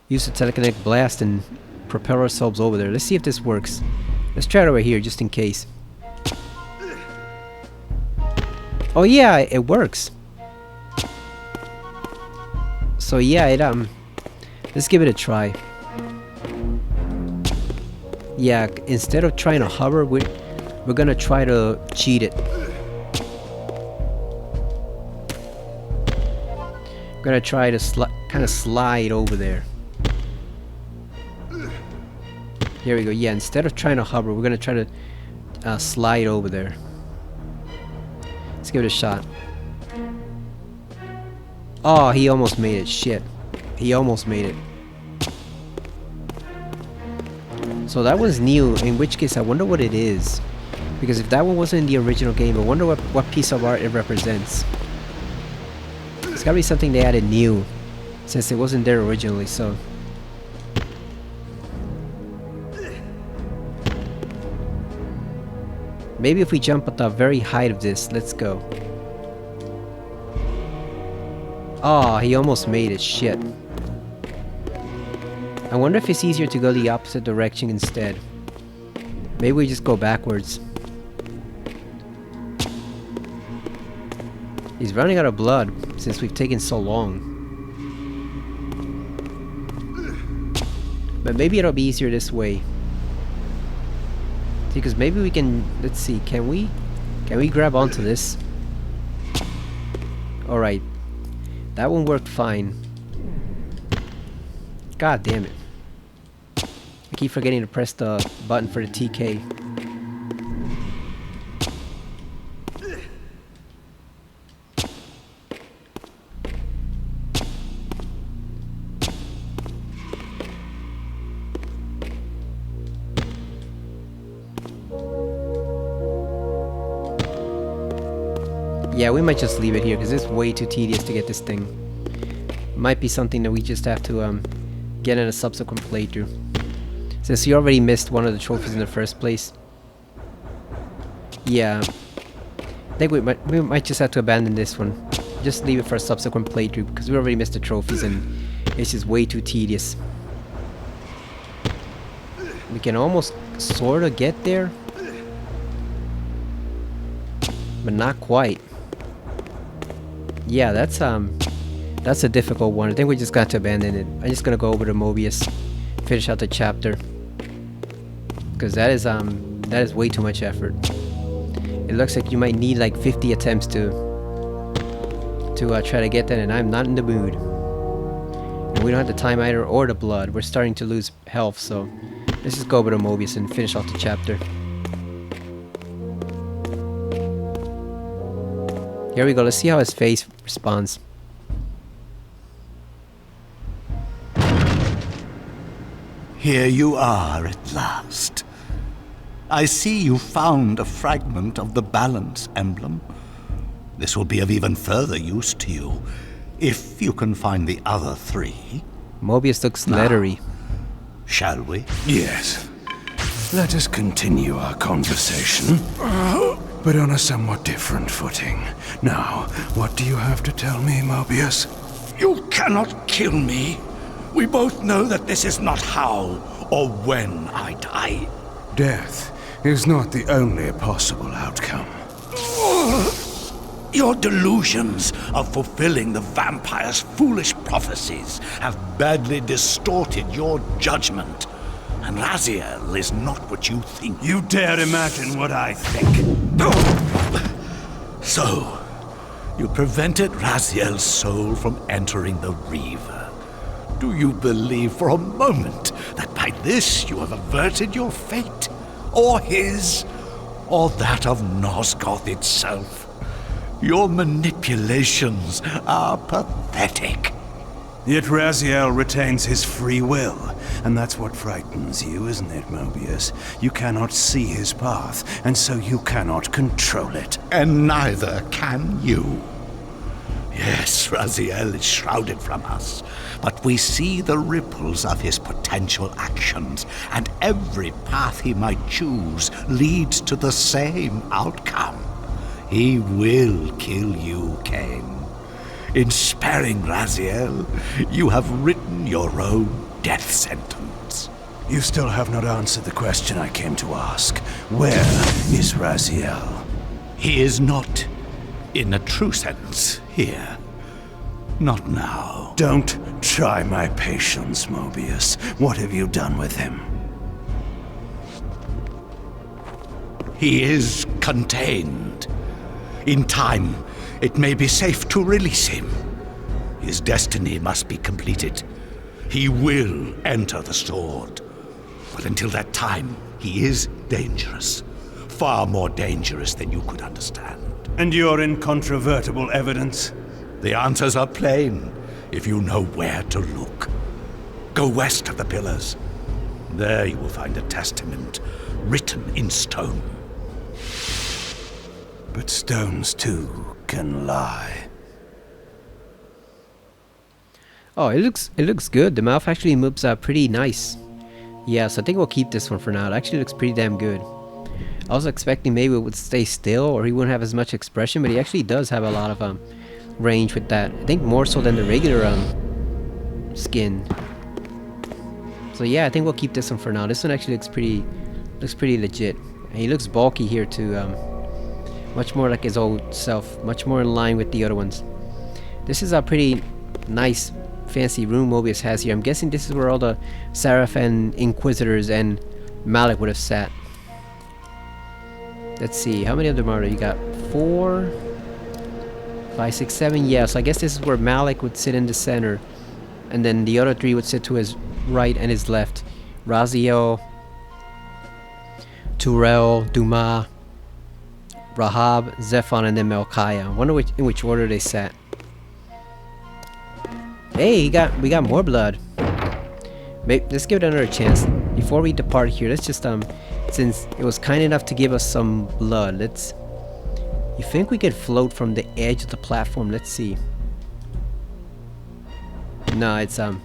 use the telekinetic blast and propel ourselves over there. Let's see if this works. Let's try it over here just in case. Oh yeah, it works. So yeah, let's give it a try. Yeah, instead of trying to hover, we're gonna try to cheat it. We're gonna try to kind of slide over there. Here we go. Yeah, instead of trying to hover, we're gonna try to slide over there. Let's give it a shot. Oh, he almost made it. Shit. He almost made it. So that one's new, in which case I wonder what it is. Because if that one wasn't in the original game, I wonder what piece of art it represents. It's gotta be something they added new, since it wasn't there originally, so... Maybe if we jump at the very height of this, let's go. Oh, he almost made it. Shit. I wonder if it's easier to go the opposite direction instead. Maybe we just go backwards. He's running out of blood since we've taken so long. But maybe it'll be easier this way. Because maybe we can... Let's see, can we grab onto this? Alright. That one worked fine. God damn it. I keep forgetting to press the button for the TK. Yeah, we might just leave it here because it's way too tedious to get this thing. Might be something that we just have to get in a subsequent playthrough. Since you already missed one of the trophies in the first place. Yeah. I think we might just have to abandon this one. Just leave it for a subsequent playthrough because we already missed the trophies and it's just way too tedious. We can almost sorta get there. But not quite. Yeah, that's a difficult one. I think we just got to abandon it. I'm just gonna go over to Moebius, finish out the chapter, because that is way too much effort. It looks like you might need like 50 attempts to try to get that, and I'm not in the mood. And we don't have the time either, or the blood. We're starting to lose health, so let's just go over to Moebius and finish off the chapter. Here we go. Let's see how his face responds. Here you are at last. I see you found a fragment of the balance emblem. This will be of even further use to you, if you can find the other three. Moebius looks leathery. Shall we? Yes. Let us continue our conversation, but on a somewhat different footing. Now, what do you have to tell me, Moebius? You cannot kill me. We both know that this is not how or when I die. Death is not the only possible outcome. Your delusions of fulfilling the vampire's foolish prophecies have badly distorted your judgment. And Raziel is not what you think. You dare imagine what I think? So, You prevented Raziel's soul from entering the Reaver. Do you believe for a moment that by this you have averted your fate? Or his? Or that of Nosgoth itself? Your manipulations are pathetic. Yet Raziel retains his free will, and that's what frightens you, isn't it, Moebius? You cannot see his path, and so you cannot control it. And neither can you. Yes, Raziel is shrouded from us, but we see the ripples of his potential actions, and every path he might choose leads to the same outcome. He will kill you, Kain. In sparing Raziel, you have written your own death sentence. You still have not answered the question I came to ask. Where is Raziel? He is not, in a true sense, here. Not now. Don't try my patience, Moebius. What have you done with him? He is contained. In time, it may be safe to release him. His destiny must be completed. He will enter the sword. But until that time, he is dangerous. Far more dangerous than you could understand. And your incontrovertible evidence? The answers are plain, if you know where to look. Go west of the pillars. There you will find a testament, written in stone. But stones, too, can lie. Oh, it looks good. The mouth actually moves pretty nice. Yeah, so I think we'll keep this one for now. It actually looks pretty damn good. I was expecting maybe it would stay still or he wouldn't have as much expression, but he actually does have a lot of range with that. I think more so than the regular skin. So yeah, I think we'll keep this one for now. This one actually looks pretty legit. And he looks bulky here too. Much more like his old self, much more in line with the other ones. This is a pretty nice, fancy room Moebius has here. I'm guessing this is where all the Sarafan Inquisitors and Malik would have sat. Let's see, how many of them are there? You got 4, 5, 6, 7. Yeah, so I guess this is where Malik would sit in the center, and then the other 3 would sit to his right and his left. Raziel, Turel, Dumas, Rahab, Zephon, and then Melchiah. I wonder in which order they sat. Hey, we got more blood. Let's give it another chance. Before we depart here, let's just since it was kind enough to give us some blood, you think we could float from the edge of the platform? Let's see. No, it's a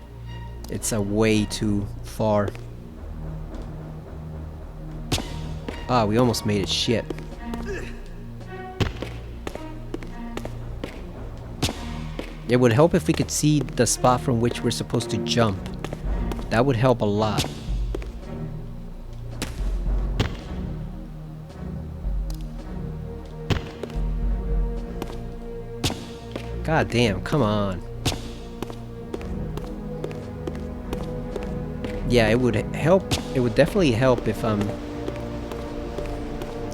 way too far. Ah, we almost made it. Shit. It would help if we could see the spot from which we're supposed to jump. That would help a lot. God damn, come on. Yeah, it would help. It would definitely help if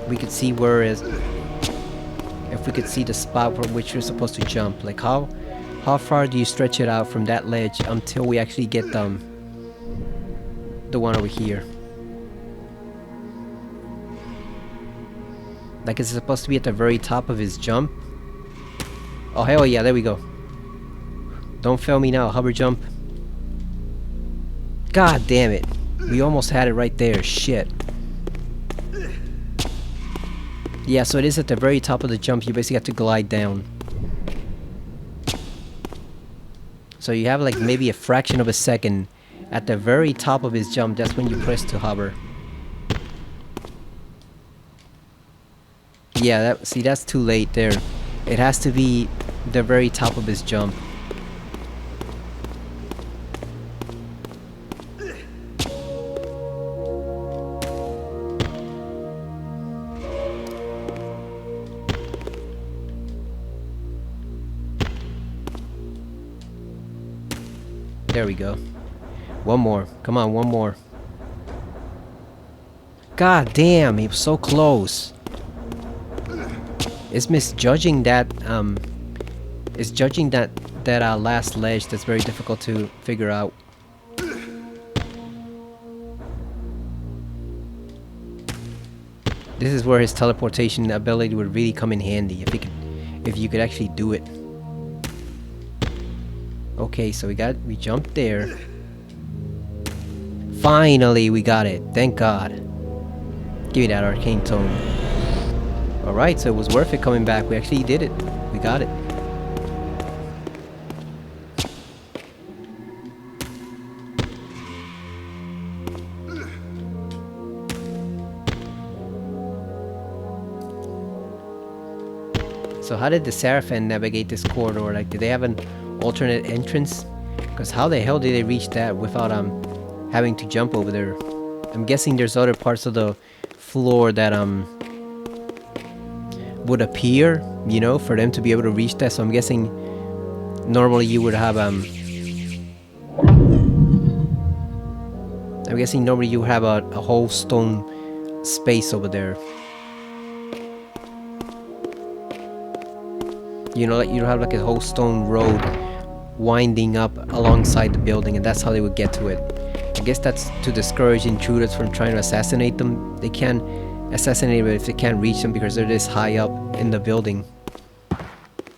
we could see if we could see the spot from which you're supposed to jump. Like how far do you stretch it out from that ledge until we actually get the one over here? Like, is it supposed to be at the very top of his jump? Oh hell yeah, there we go. Don't fail me now, hover jump. God damn it. We almost had it right there, shit. Yeah, so it is at the very top of the jump, you basically have to glide down. So you have like maybe a fraction of a second at the very top of his jump, that's when you press to hover. Yeah, see, that's too late there. It has to be the very top of his jump. There we go. One more. Come on, one more. God damn, he was so close. It's misjudging that It's judging that last ledge that's very difficult to figure out. This is where his teleportation ability would really come in handy if you could actually do it. Okay, so we jumped there. Finally, we got it. Thank God. Give me that arcane tome. Alright, so it was worth it coming back. We actually did it. We got it. So how did the Sarafan navigate this corridor? Like, did they have an alternate entrance? Because how the hell did they reach that without having to jump over there? I'm guessing there's other parts of the floor that would appear, you know, for them to be able to reach that. So I'm guessing normally you would have a whole stone space over there. You know, like you have like a whole stone road winding up alongside the building, and that's how they would get to it. I guess that's to discourage intruders from trying to assassinate them. They can assassinate them if they can't reach them because they're this high up in the building.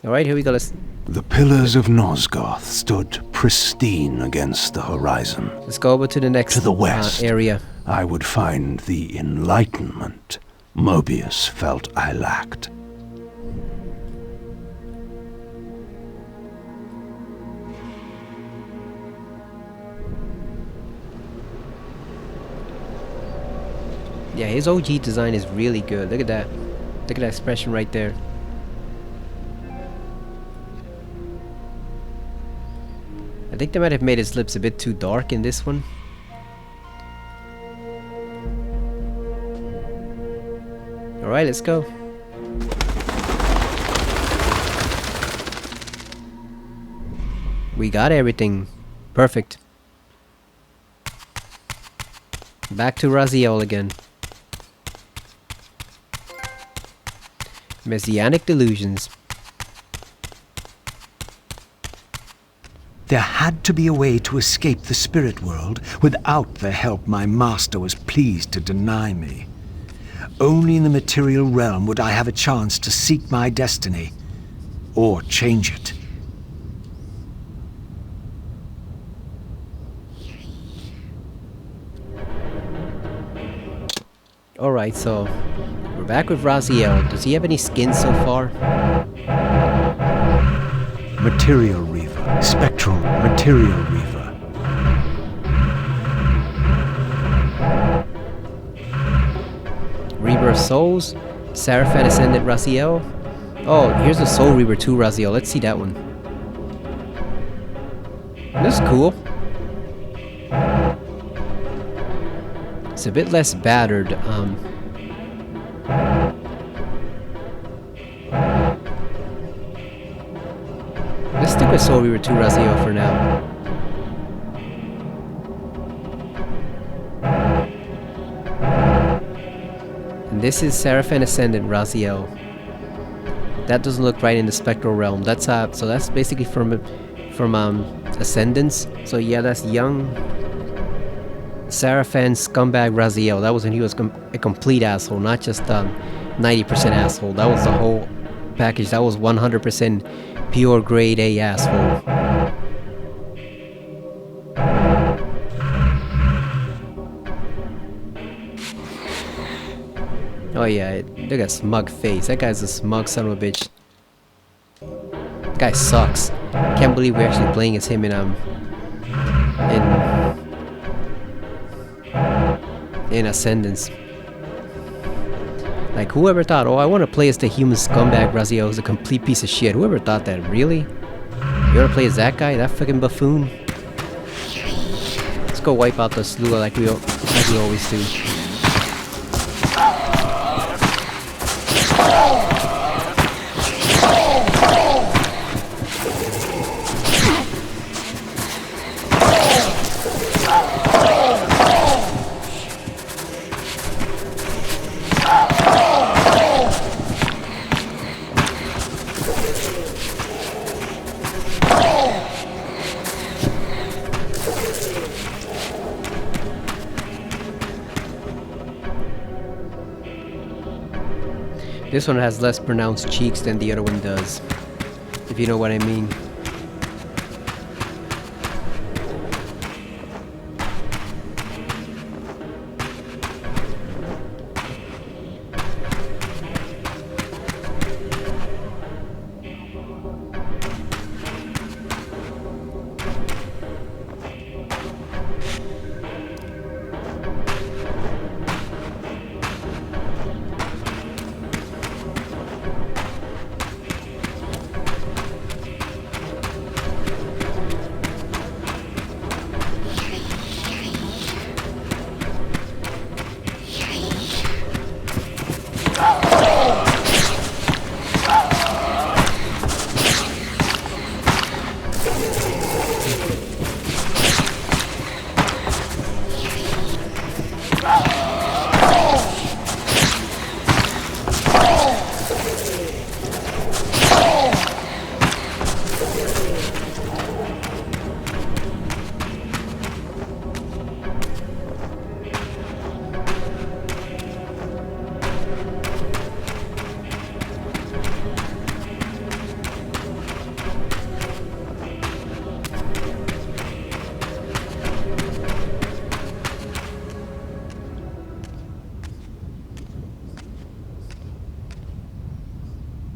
Alright, here we go. The pillars of Nosgoth stood pristine against the horizon. Let's go over to the next To the west, area. I would find the enlightenment Moebius felt I lacked. Yeah, his OG design is really good. Look at that. Look at that expression right there. I think they might have made his lips a bit too dark in this one. Alright, let's go. We got everything. Perfect. Back to Raziel again. Messianic delusions. There had to be a way to escape the spirit world without the help my master was pleased to deny me. Only in the material realm would I have a chance to seek my destiny, or change it. Alright, so we're back with Raziel. Does he have any skins so far? Material Reaver, Spectral Material Reaver. Reaver of Souls, Sarafan Ascendant Raziel. Oh, here's a Soul Reaver 2 Raziel. Let's see that one. This is cool. It's a bit less battered. Let's stick with Soul Reaver 2 Raziel for now. And this is Sarafan Ascendant Raziel. That doesn't look right in the spectral realm. That's so that's basically from Ascendance. So yeah, that's young Sarafan Scumbag Raziel. That was when he was a complete asshole, not just 90% asshole. That was the whole package. That was 100% pure grade A asshole. Oh yeah, look at that smug face. That guy's a smug son of a bitch. That guy sucks. Can't believe we're actually playing as him in Ascendance. Like, whoever thought, oh, I want to play as the human scumbag Raziel who's a complete piece of shit. Whoever thought that, really? You want to play as that guy? That fucking buffoon? Let's go wipe out the slew like we always do. This one has less pronounced cheeks than the other one does, if you know what I mean.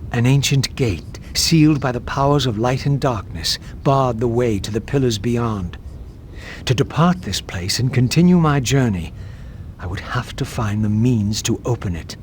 An ancient gate, sealed by the powers of light and darkness, barred the way to the pillars beyond. To depart this place and continue my journey, I would have to find the means to open it.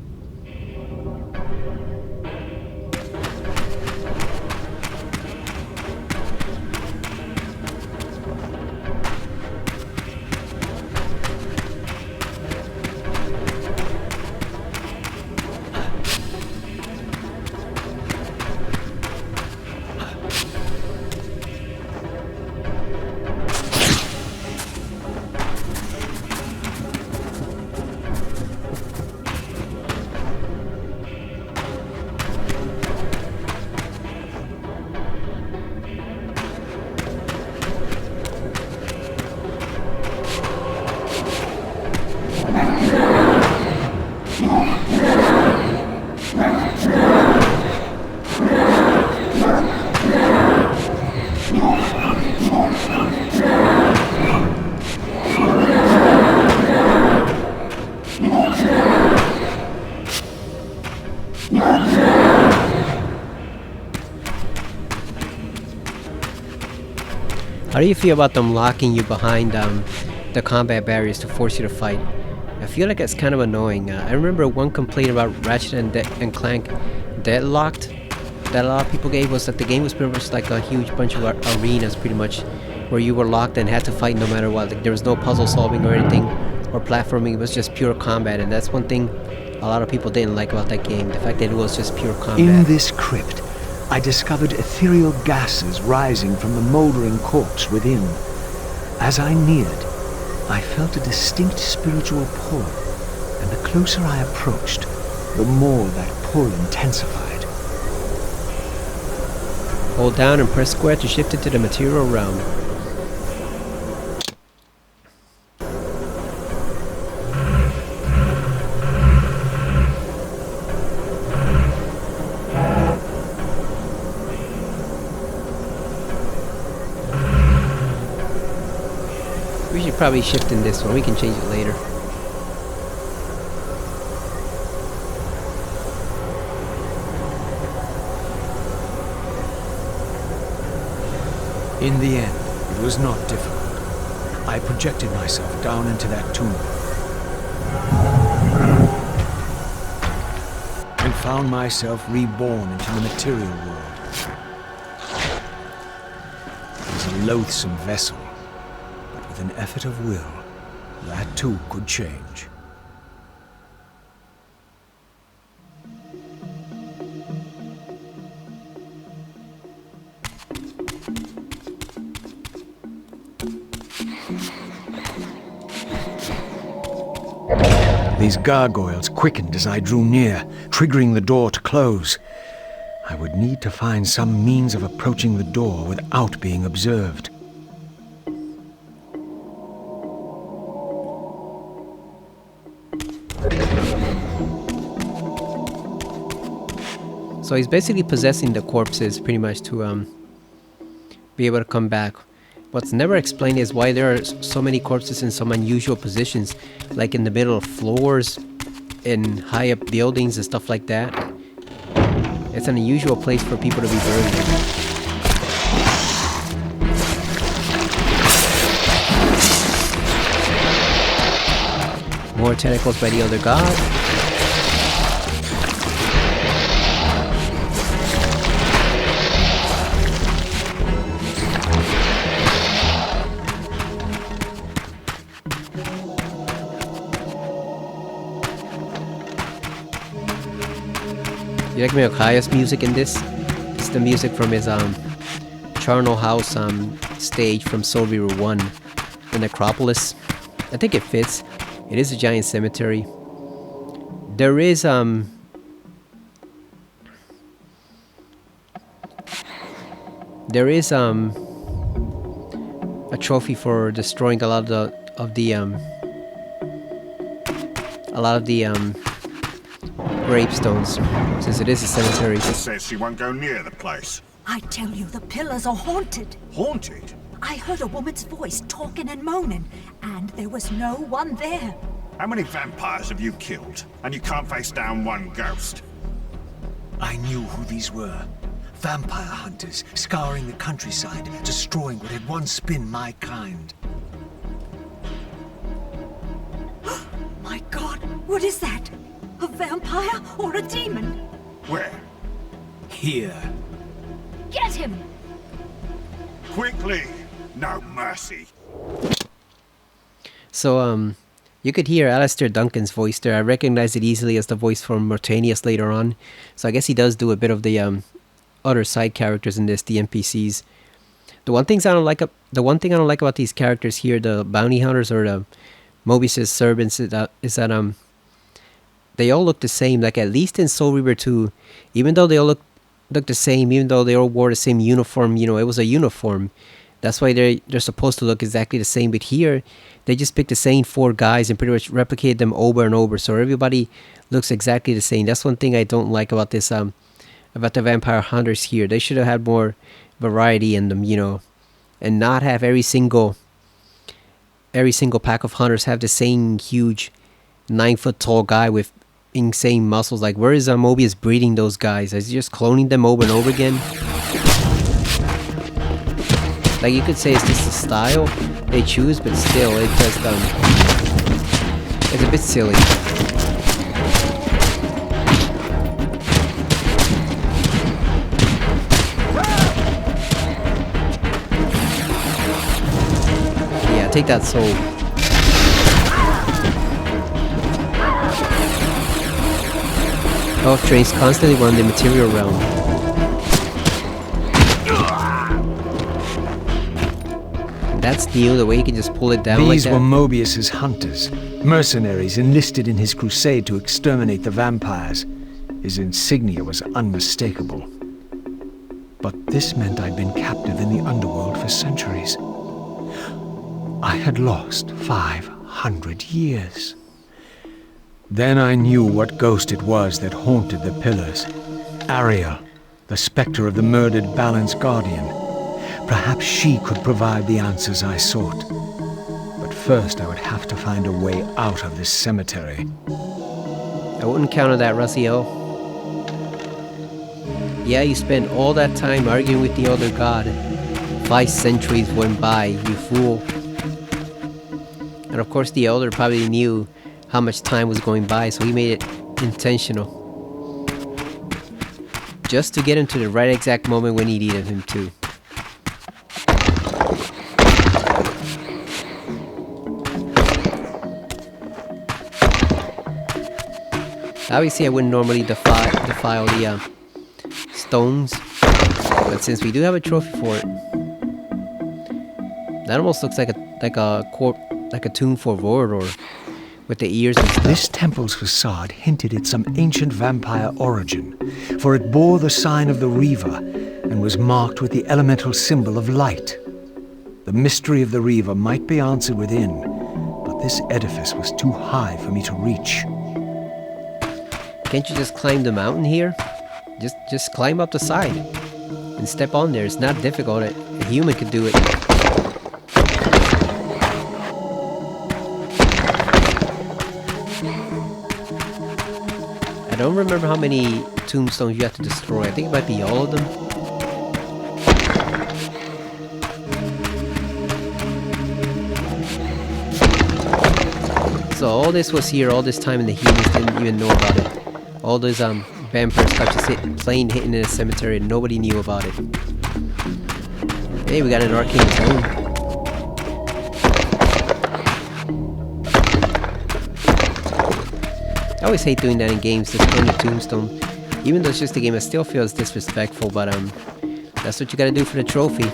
How do you feel about them locking you behind the combat barriers to force you to fight? I feel like it's kind of annoying. I remember one complaint about Ratchet and Clank Deadlocked that a lot of people gave was that the game was pretty much like a huge bunch of arenas, pretty much, where you were locked and had to fight no matter what. Like, there was no puzzle solving or anything, or platforming. It was just pure combat, and that's one thing a lot of people didn't like about that game, the fact that it was just pure combat. In this crypt, I discovered ethereal gases rising from the mouldering corpse within. As I neared, I felt a distinct spiritual pull, and the closer I approached, the more that pull intensified. Hold down and press square to shift into the material realm. We should probably shift in this one. We can change it later. In the end, it was not difficult. I projected myself down into that tomb and found myself reborn into the material world. It was a loathsome vessel, but with an effort of will, that too could change. These gargoyles quickened as I drew near, triggering the door to close. I would need to find some means of approaching the door without being observed. So he's basically possessing the corpses pretty much to be able to come back. What's never explained is why there are so many corpses in some unusual positions, like in the middle of floors, in high up buildings and stuff like that. It's an unusual place for people to be buried in. More tentacles by the other god. You like Miokaya's music in this? It's the music from his charnel house stage from Soul Reaver 1, the necropolis. I think it fits. It is a giant cemetery. There is a trophy for destroying a lot of the gravestones, since it is a cemetery. She says she won't go near the place. I tell you, the pillars are haunted. Haunted? I heard a woman's voice talking and moaning, and there was no one there. How many vampires have you killed? And you can't face down one ghost? I knew who these were. Vampire hunters, scouring the countryside, destroying what had once been my kind. My God, what is that? A vampire or a demon? Where? Here. Get him! Quickly! No mercy. So, you could hear Alistair Duncan's voice there. I recognize it easily as the voice from Mortanius later on. So I guess he does do a bit of the other side characters in this, the NPCs. The one thing I don't like about these characters here, the bounty hunters or the Moebius' servants, is that they all look the same. Like, at least in Soul Reaver 2, even though they all look the same, even though they all wore the same uniform, you know, it was a uniform. That's why they're supposed to look exactly the same. But here, they just picked the same 4 guys and pretty much replicated them over and over. So everybody looks exactly the same. That's one thing I don't like about this, about the vampire hunters here. They should have had more variety in them, you know, and not have every single pack of hunters have the same huge 9-foot tall guy with insane muscles. Like, where is Moebius breeding those guys? Is he just cloning them over and over again? Like, you could say it's just the style they choose, but still, it just it's a bit silly. Yeah, take that soul. Health trains constantly run the material realm. That's new, the way you can just pull it down These like were that. Moebius's hunters, mercenaries enlisted in his crusade to exterminate the vampires. His insignia was unmistakable. But this meant I'd been captive in the underworld for centuries. I had lost 500 years. Then I knew what ghost it was that haunted the pillars. Ariel, the spectre of the murdered Balance Guardian. Perhaps she could provide the answers I sought. But first I would have to find a way out of this cemetery. I wouldn't count on that, Raziel. Yeah, you spent all that time arguing with the other god. 5 centuries went by, you fool. And of course the elder probably knew how much time was going by, so he made it intentional. Just to get him to the right exact moment when he needed him to. Obviously I wouldn't normally defile the stones, but since we do have a trophy for it, that almost looks like a tomb for Vorador, with the ears and stuff. This temple's facade hinted at some ancient vampire origin, for it bore the sign of the Reaver and was marked with the elemental symbol of light. The mystery of the Reaver might be answered within, but this edifice was too high for me to reach. Can't you just climb the mountain here? Just climb up the side and step on there. It's not difficult. A human could do it. I don't remember how many tombstones you have to destroy. I think it might be all of them. So all this was here all this time and the humans didn't even know about it. All those vampires got to sit plain hidden in a cemetery and nobody knew about it. Hey, we got an arcane tomb. I always hate doing that in games, destroying a tombstone. Even though it's just a game, it still feels disrespectful, but that's what you gotta do for the trophy.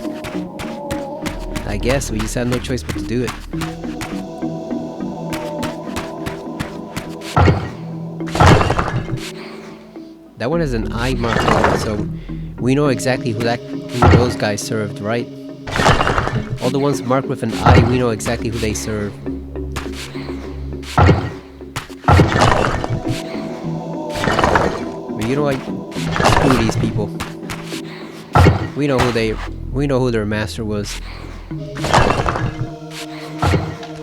I guess we just had no choice but to do it. That one has an eye mark on it, so we know exactly who those guys served, right? All the ones marked with an eye, we know exactly who they serve. But you know what? Screw these people. We know who their master was.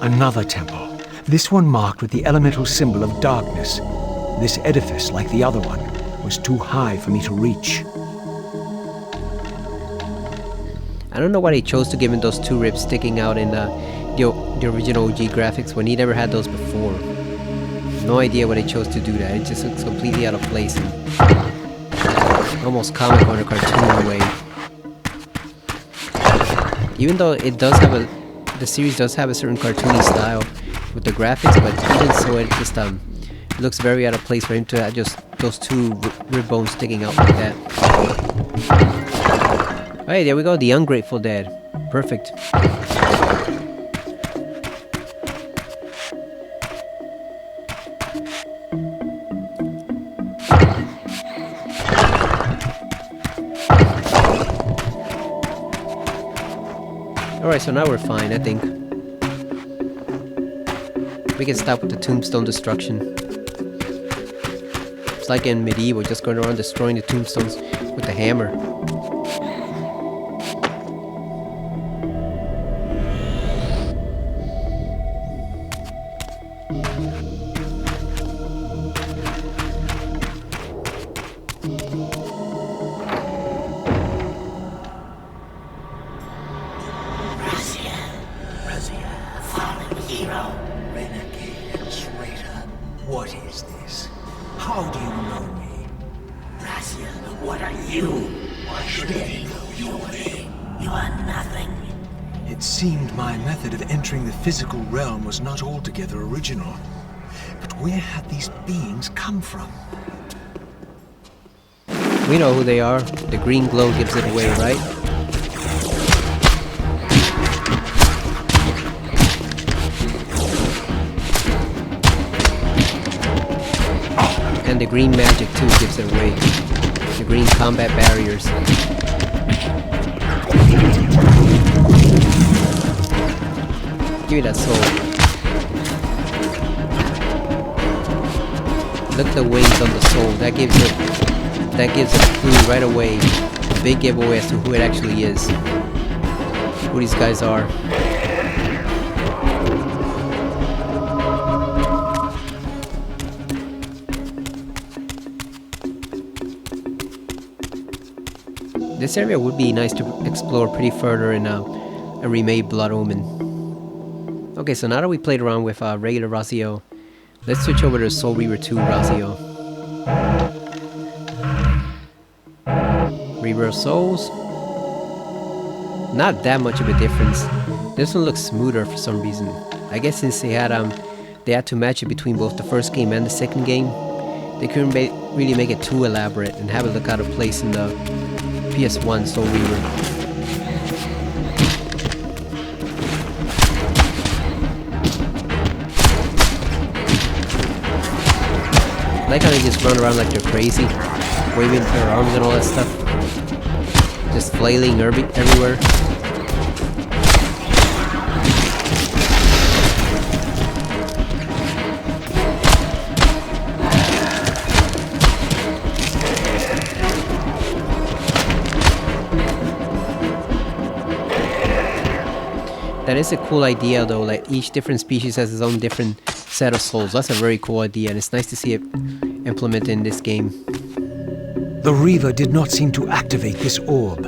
Another temple. This one marked with the elemental symbol of darkness. This edifice, like the other one, was too high for me to reach. I don't know why they chose to give him those two ribs sticking out in the original OG graphics when he never had those before. No idea why they chose to do that. It just looks completely out of place and almost comic on a cartoon way. Even though it does have the series does have a certain cartoony style with the graphics, but even so, it just it looks very out of place for him to have just those two rib bones sticking out like that. Hey, there we go, the ungrateful dead. Perfect. Alright, so now we're fine, I think. We can stop with the tombstone destruction. It's like in medieval, just going around destroying the tombstones with the hammer. Raziel, fallen hero, renegade and traitor. What is this? How do you know me? Raziel, what are you? Why should any know your name? You are nothing. It seemed my method of entering the physical realm was not altogether original. But where had these beings come from? We know who they are. The green glow gives it away, right? And the green magic too gives it away. The green combat barriers. Give me that soul. Look at the wings on the soul. That gives it a clue right away. A big giveaway as to who it actually is. Who these guys are. This area would be nice to explore pretty further in a remade Blood Omen. Okay, so now that we played around with regular Raziel, let's switch over to Soul Reaver 2 Raziel. Reaver of Souls. Not that much of a difference. This one looks smoother for some reason. I guess since they had to match it between both the first game and the second game, they couldn't really make it too elaborate and have it look out of place in the PS1 Soul Reaver. I like how they just run around like they're crazy, waving their arms and all that stuff. Just flailing everywhere. That is a cool idea though, like each different species has its own different set of souls. That's a very cool idea, and it's nice to see it implemented in this game. The Reaver did not seem to activate this orb.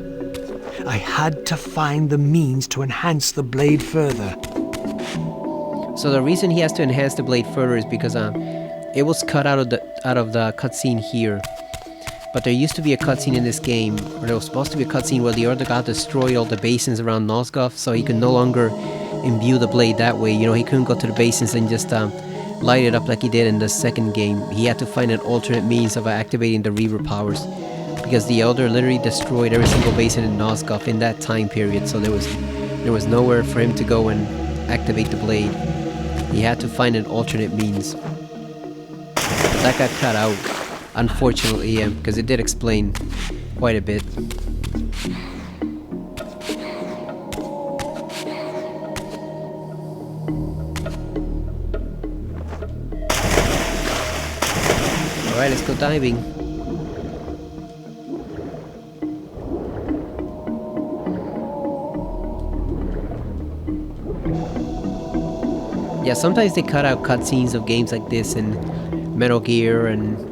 I had to find the means to enhance the blade further. So the reason he has to enhance the blade further is because it was cut out of the cutscene here. But there used to be a cutscene in this game, or there was supposed to be a cutscene where the Elder God destroyed all the basins around Nosgoth, so he could no longer imbue the blade that way. You know, he couldn't go to the basins and just light it up like he did in the second game. He had to find an alternate means of activating the Reaver powers, because the Elder literally destroyed every single basin in Nosgoth in that time period, so there was nowhere for him to go and activate the blade. He had to find an alternate means. But that got cut out, unfortunately, yeah, because it did explain quite a bit. Alright, let's go diving. Yeah, sometimes they cut out cutscenes of games like this in Metal Gear and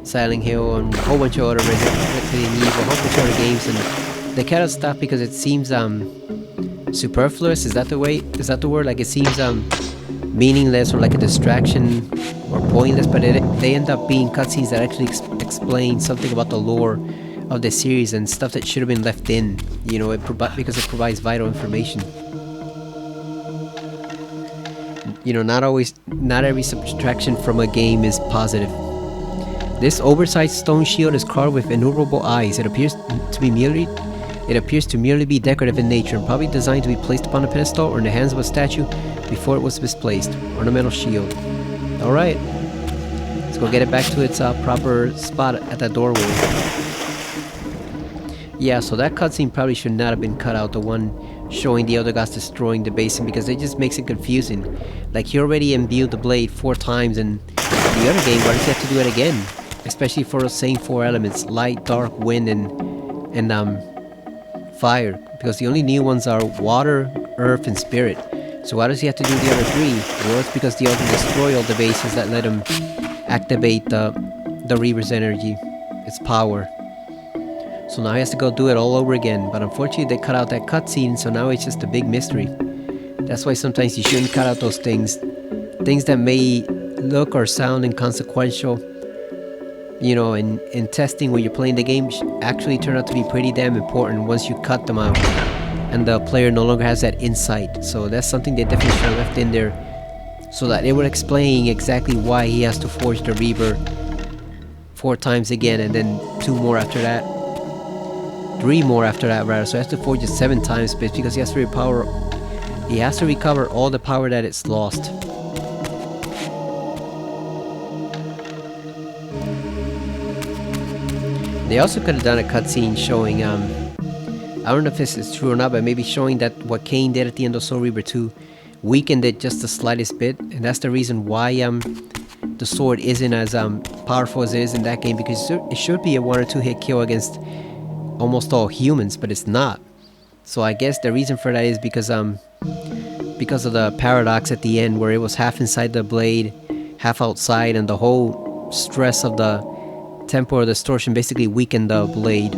Silent Hill and a whole bunch of other Resident Evil, a whole bunch of other games, and they cut out stuff because it seems superfluous. Is that the word? Like it seems meaningless or like a distraction or pointless, but they end up being cutscenes that actually explain something about the lore of the series and stuff that should have been left in. You know, because it provides vital information. You know, not every subtraction from a game is positive. This oversized stone shield is carved with innumerable eyes. It appears to merely be decorative in nature and probably designed to be placed upon a pedestal or in the hands of a statue before it was misplaced. Ornamental shield. Alright. Let's go get it back to its proper spot at that doorway. Yeah, so that cutscene probably should not have been cut out, the one showing the Elder Gods destroying the basin, because it just makes it confusing. Like, he already imbued the blade 4 times in the other game, why does he have to do it again? Especially for those same 4 elements, light, dark, wind, and fire. Because the only new ones are water, earth, and spirit. So why does he have to do the other 3? Well, it's because the Elder destroyed all the bases that let him activate the Reaver's energy, its power. So now he has to go do it all over again, but unfortunately they cut out that cutscene, so now it's just a big mystery. That's why sometimes you shouldn't cut out those things. Things that may look or sound inconsequential, you know, in testing when you're playing the game, actually turn out to be pretty damn important once you cut them out. And the player no longer has that insight. So that's something they definitely should have left in there, so that it would explain exactly why he has to forge the Reaver 4 times again, and then 2 more after that. 3 more after that, rather. So he has to forge it 7 times, but it's because he has to recover all the power that it's lost. They also could have done a cutscene showing, I don't know if this is true or not, but maybe showing that what Kain did at the end of Soul Reaver 2 weakened it just the slightest bit, and that's the reason why the sword isn't as powerful as it is in that game, because it should be a 1 or 2 hit kill against almost all humans, but it's not. So I guess the reason for that is because of the paradox at the end, where it was half inside the blade, half outside, and the whole stress of the temporal distortion basically weakened the blade,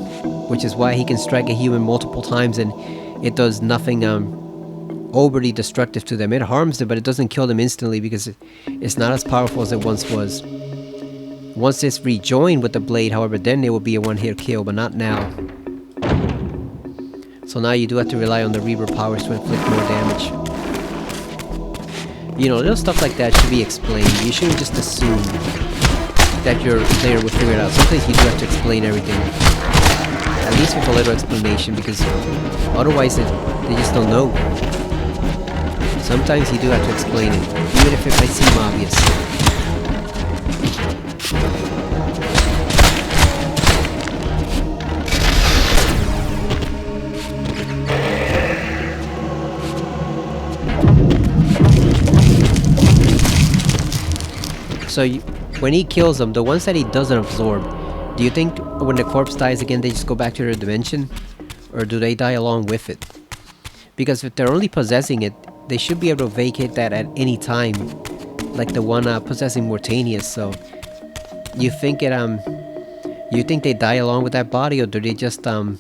which is why he can strike a human multiple times and it does nothing overly destructive to them. It harms them, but it doesn't kill them instantly, because it's not as powerful as it once was. Once it's rejoined with the blade, however, then it will be a 1-hit kill, but not now. So now you do have to rely on the Reaver powers to inflict more damage. You know, little stuff like that should be explained. You shouldn't just assume that your player will figure it out. Sometimes you do have to explain everything. At least with a little explanation, because otherwise they just don't know. Sometimes you do have to explain it, even if it might seem obvious. So when he kills them, the ones that he doesn't absorb, do you think when the corpse dies again they just go back to their dimension? Or do they die along with it? Because if they're only possessing it, they should be able to vacate that at any time, like the one possessing Mortanius. So you think they die along with that body, or do they just go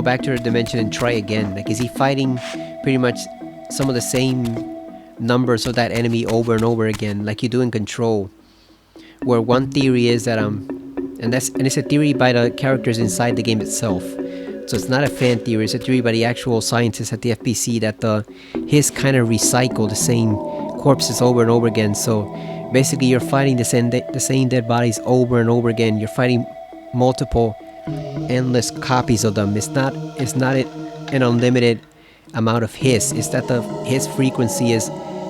back to their dimension and try again? Like, is he fighting pretty much some of the same numbers of that enemy over and over again, like you do in Control? Where one theory is that and it's a theory by the characters inside the game itself. So it's not a fan theory, it's a theory by the actual scientists at the FBC that his kind of recycle the same corpses over and over again. So basically you're fighting the same dead bodies over and over again. You're fighting multiple endless copies of them. It's not an unlimited amount of his. It's that his frequency is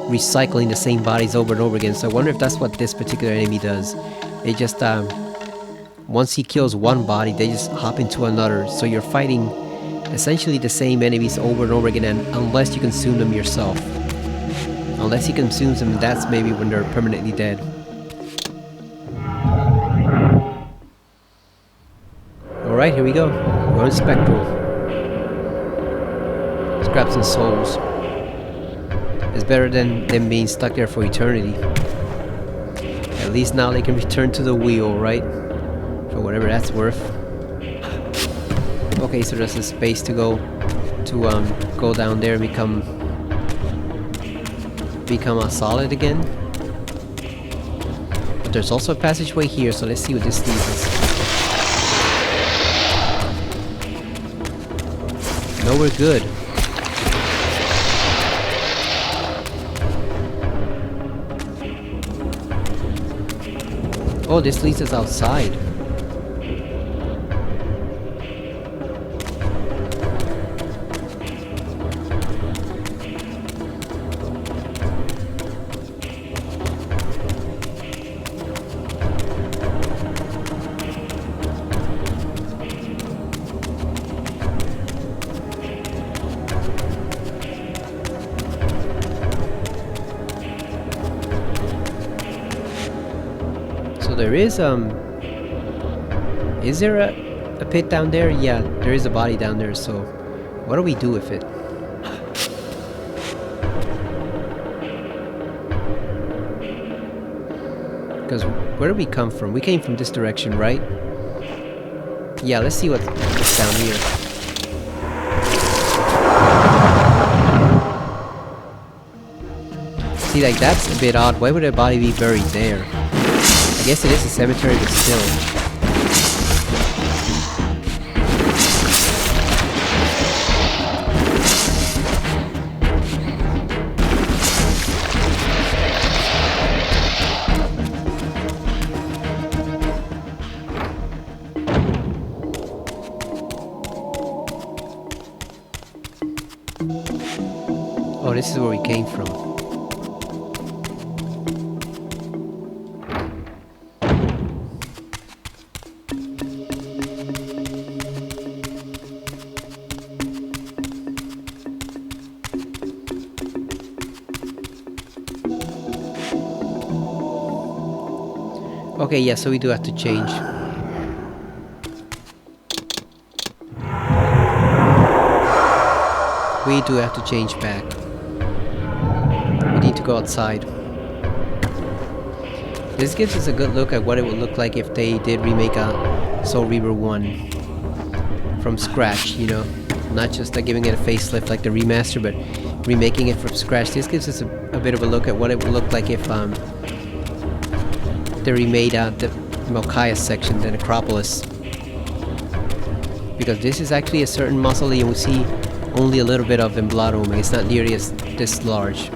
recycling the same bodies over and over again. So I wonder if that's what this particular enemy does. They just once he kills one body, they just hop into another. So you're fighting essentially the same enemies over and over again, and unless you consume them yourself. Unless he consumes them, that's maybe when they're permanently dead. Alright, here we go. We're on Spectral. Let's grab some souls. It's better than them being stuck there for eternity. At least now they can return to the wheel, right? For whatever that's worth. Okay, so there's a space to go down there and become a solid again. But there's also a passageway here, so let's see what this leads us. No, we're good. Oh, this leads us outside. Is there a pit down there? Yeah, there is a body down there, so what do we do with it? Because where did we come from? We came from this direction, right? Yeah, let's see what's down here. See, like, that's a bit odd. Why would a body be buried there? I guess it is a cemetery, but still. Oh, this is where we came from. Okay, yeah, so we do have to change. We do have to change back. We need to go outside. This gives us a good look at what it would look like if they did remake a Soul Reaver 1 from scratch, you know? Not just giving it a facelift like the remaster, but remaking it from scratch. This gives us a bit of a look at what it would look like if they remade the Melchias section, the Necropolis. Because this is actually a certain mausoleum we see only a little bit of in Blood Omen. It's not nearly this large,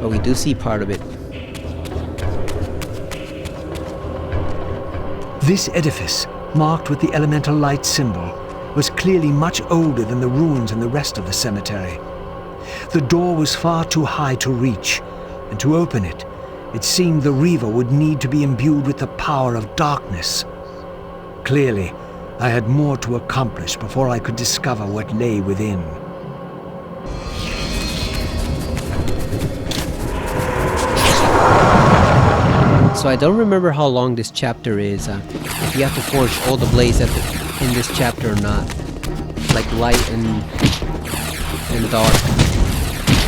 but we do see part of it. This edifice, marked with the elemental light symbol, was clearly much older than the ruins in the rest of the cemetery. The door was far too high to reach, and to open it, it seemed the Reaver would need to be imbued with the power of darkness. Clearly, I had more to accomplish before I could discover what lay within. So I don't remember how long this chapter is. If you have to forge all the blades in this chapter or not. like light and dark.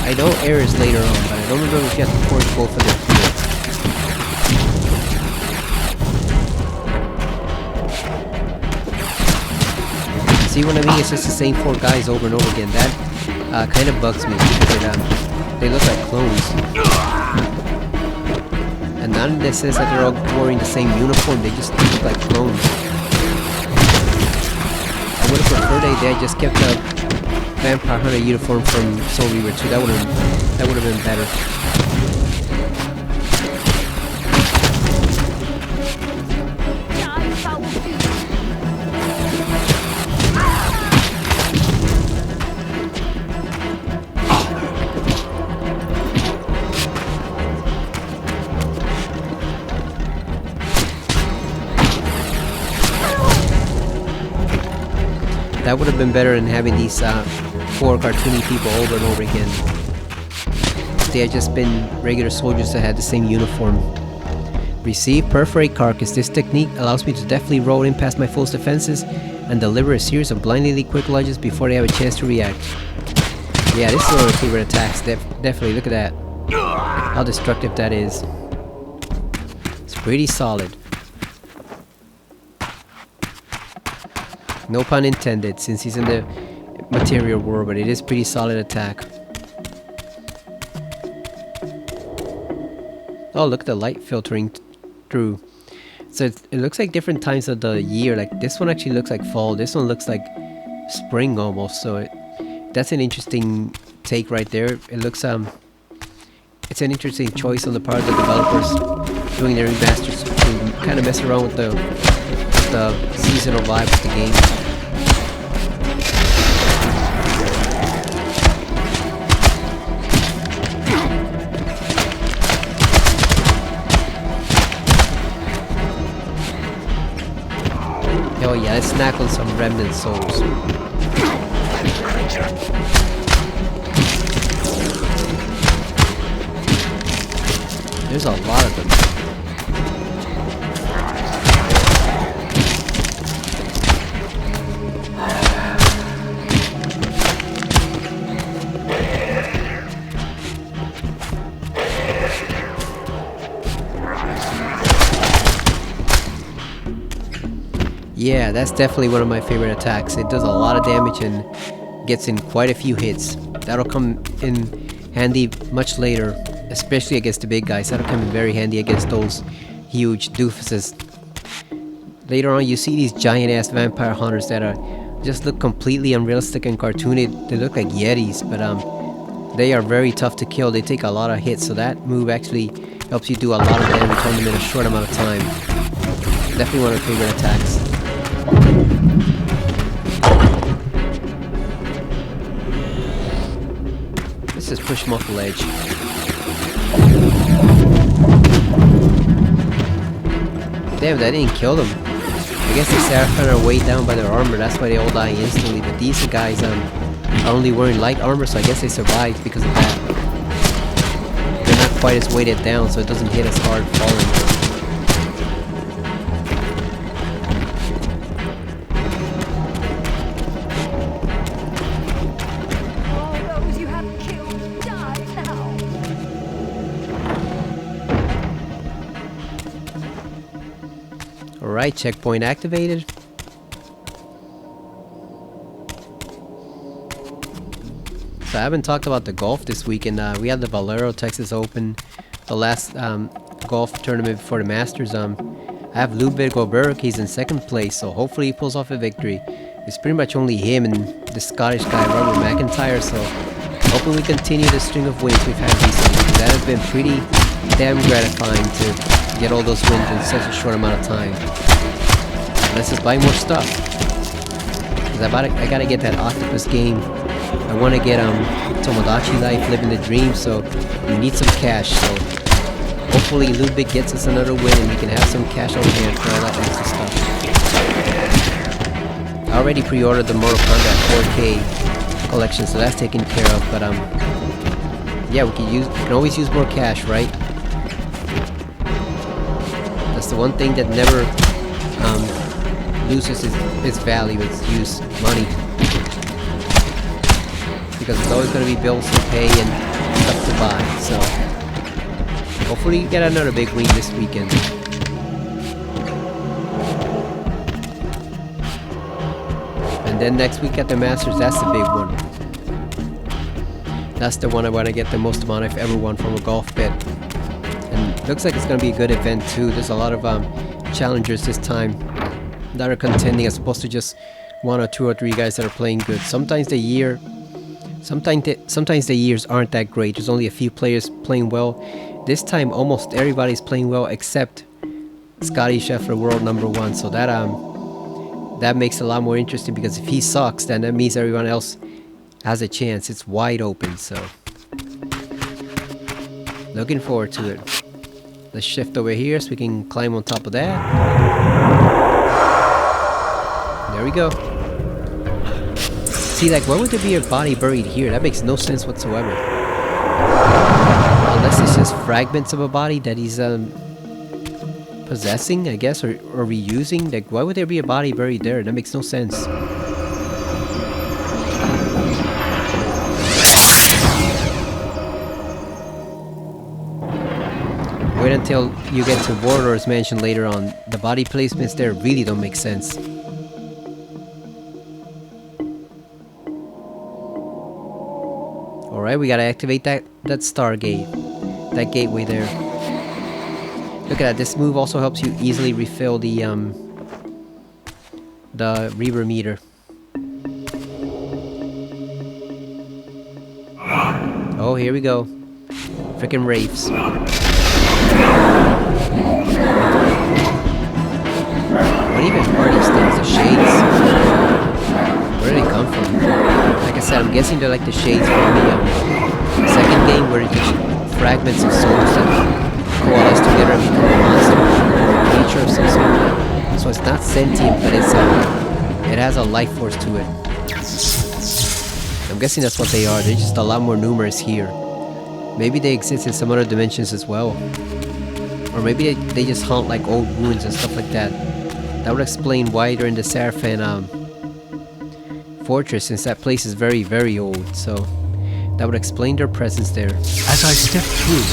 I know air is later on, but I don't remember if you have to forge both of their fields. See what I mean? It's just the same 4 guys over and over again. That kind of bugs me because they look like clones. And none of this says that they're all wearing the same uniform. They just look like clones. I would have preferred they just kept the Vampire Hunter uniform from Soul Reaver 2. That would have been better. That would have been better than having these 4 cartoony people over and over again. They had just been regular soldiers that had the same uniform. Receive Perforate Carcass. This technique allows me to deftly roll in past my foe's defenses and deliver a series of blindingly quick lunges before they have a chance to react. Yeah, this is one of my favorite attacks. Definitely, look at that. How destructive that is. It's pretty solid. No pun intended, since he's in the material world, but it is pretty solid attack. Oh, look at the light filtering through. So it looks like different times of the year. Like this one actually looks like fall. This one looks like spring almost. So that's an interesting take right there. It looks it's an interesting choice on the part of the developers doing their remasters to kind of mess around with the seasonal vibe of the game. Oh yeah, let's snack on some remnant souls. There's a lot of them. Yeah, that's definitely one of my favorite attacks. It does a lot of damage and gets in quite a few hits. That'll come in handy much later, especially against the big guys. That'll come in very handy against those huge doofuses. Later on, you see these giant-ass vampire hunters that just look completely unrealistic and cartoony. They look like yetis, but they are very tough to kill. They take a lot of hits, so that move actually helps you do a lot of damage on them in a short amount of time. Definitely one of my favorite attacks. Let's just push him off the ledge. Damn, that didn't kill them. I guess the Sarafan are weighed down by their armor, that's why they all die instantly, but these guys are only wearing light armor, so I guess they survived because of that. They're not quite as weighted down, so it doesn't hit as hard falling. Alright, checkpoint activated. So I haven't talked about the golf this weekend. We had the Valero Texas Open, the last golf tournament before the Masters. I have Ludwig Oberg, he's in second place, so hopefully he pulls off a victory. It's pretty much only him and the Scottish guy, Robert McIntyre, so hopefully we continue the string of wins we've had recently. That has been pretty damn gratifying to get all those wins in such a short amount of time. Let's just buy more stuff. Cause I gotta get that octopus game. I want to get Tomodachi Life, Living the Dream, so we need some cash. So hopefully Ludwig gets us another win and we can have some cash on hand for all that extra stuff. I already pre-ordered the Mortal Kombat 4K collection, so that's taken care of. But yeah, we can always use more cash, right? That's the one thing that never loses its value, its use, money. because there's always going to be bills to pay and stuff to buy. So hopefully you get another big win this weekend. And then next week at the Masters, that's the big one. That's the one I want to get the most amount I've ever won from a golf bet. And looks like it's going to be a good event too. There's a lot of challengers this time that are contending as opposed to just 1 or 2 or 3 guys that are playing good. Sometimes the years aren't that great. There's only a few players playing well. This time almost everybody's playing well except Scotty Scheffler, world #1. So that makes it a lot more interesting, because if he sucks, then that means everyone else has a chance. It's wide open, so looking forward to it. Let's shift over here so we can climb on top of that. There we go. See, like, why would there be a body buried here? That makes no sense whatsoever. Unless it's just fragments of a body that he's possessing, I guess, or reusing. Like, why would there be a body buried there? That makes no sense. Wait until you get to Warlord's Mansion later on. The body placements there really don't make sense. Alright, we gotta activate that Stargate. That gateway there. Look at that, this move also helps you easily refill the Reaver meter. Oh, here we go. Frickin' Wraiths. What even are these things? The shades? Where do they come from? Like I said, I'm guessing they're like the shades from the second game, where it's just fragments of souls that coalesce together and become a monster, creature of some sort. So it's not sentient, but it has a life force to it. I'm guessing that's what they are. They're just a lot more numerous here. Maybe they exist in some other dimensions as well. Or maybe they just haunt like old ruins and stuff like that. That would explain why they're in the Sarafan fortress, since that place is very, very old. So that would explain their presence there. As I stepped through,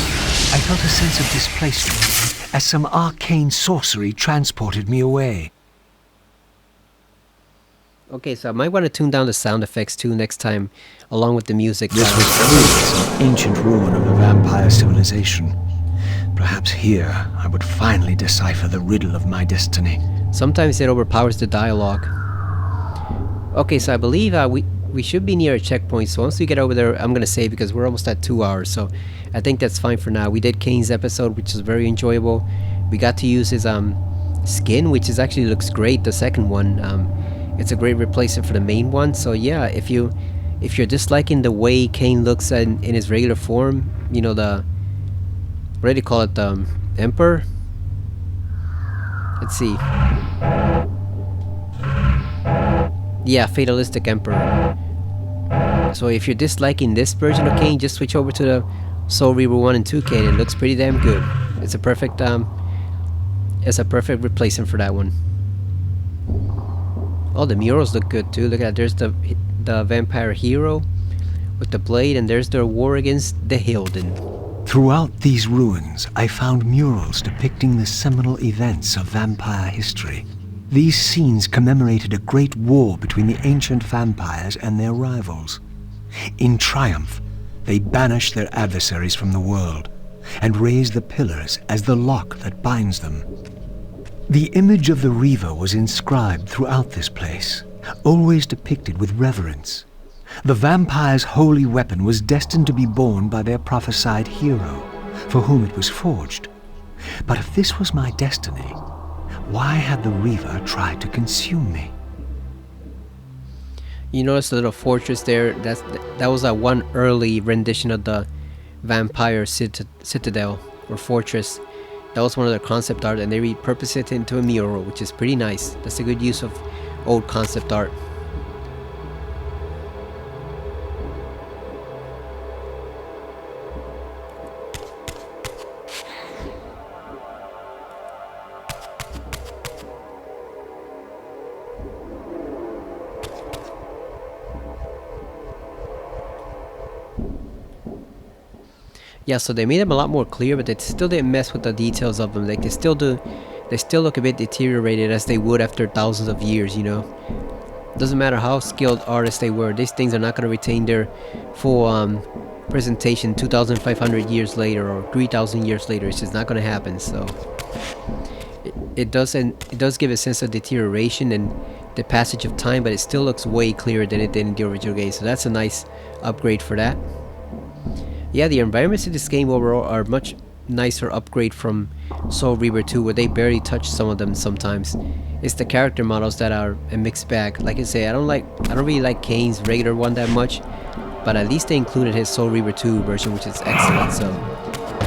I felt a sense of displacement, as some arcane sorcery transported me away. Okay, so I might want to tune down the sound effects too next time, along with the music. This was truly some ancient ruin of a vampire civilization. Perhaps here I would finally decipher the riddle of my destiny. Sometimes it overpowers the dialogue. Okay, so I believe we should be near a checkpoint, so once we get over there, I'm going to save because we're almost at 2 hours, so I think that's fine for now. We did Kain's episode, which was very enjoyable. We got to use his skin, which is actually looks great, the second one. It's a great replacement for the main one, so yeah, if you're disliking the way Kain looks in his regular form, you know, what do you call it, the Emperor? Let's see. Yeah, Fatalistic Emperor. So if you're disliking this version of Kain, just switch over to the Soul Reaver 1 and 2 Kain. It looks pretty damn good. It's a perfect replacement for that one. Oh, the murals look good too. Look at that. There's the vampire hero with the blade, and there's their war against the Hilden. Throughout these ruins, I found murals depicting the seminal events of vampire history. These scenes commemorated a great war between the ancient vampires and their rivals. In triumph, they banished their adversaries from the world and raised the pillars as the lock that binds them. The image of the Reaver was inscribed throughout this place, always depicted with reverence. The vampire's holy weapon was destined to be borne by their prophesied hero, for whom it was forged. But if this was my destiny, why had the Reaver tried to consume me? You notice the little fortress there? That was one early rendition of the vampire citadel or fortress. That was one of their concept art, and they repurposed it into a mural, which is pretty nice. That's a good use of old concept art. Yeah, so they made them a lot more clear, but they still didn't mess with the details of them. Like they still do, they still look a bit deteriorated as they would after thousands of years, you know. Doesn't matter how skilled artists they were, these things are not going to retain their full presentation 2,500 years later or 3,000 years later. It's just not going to happen. So it does give a sense of deterioration and the passage of time, but it still looks way clearer than it did in the original game. So that's a nice upgrade for that. Yeah, the environments in this game overall are much nicer upgrade from Soul Reaver 2, where they barely touch some of them sometimes. It's the character models that are a mixed bag. Like I say, I don't really like Kain's regular one that much, but at least they included his Soul Reaver 2 version, which is excellent. So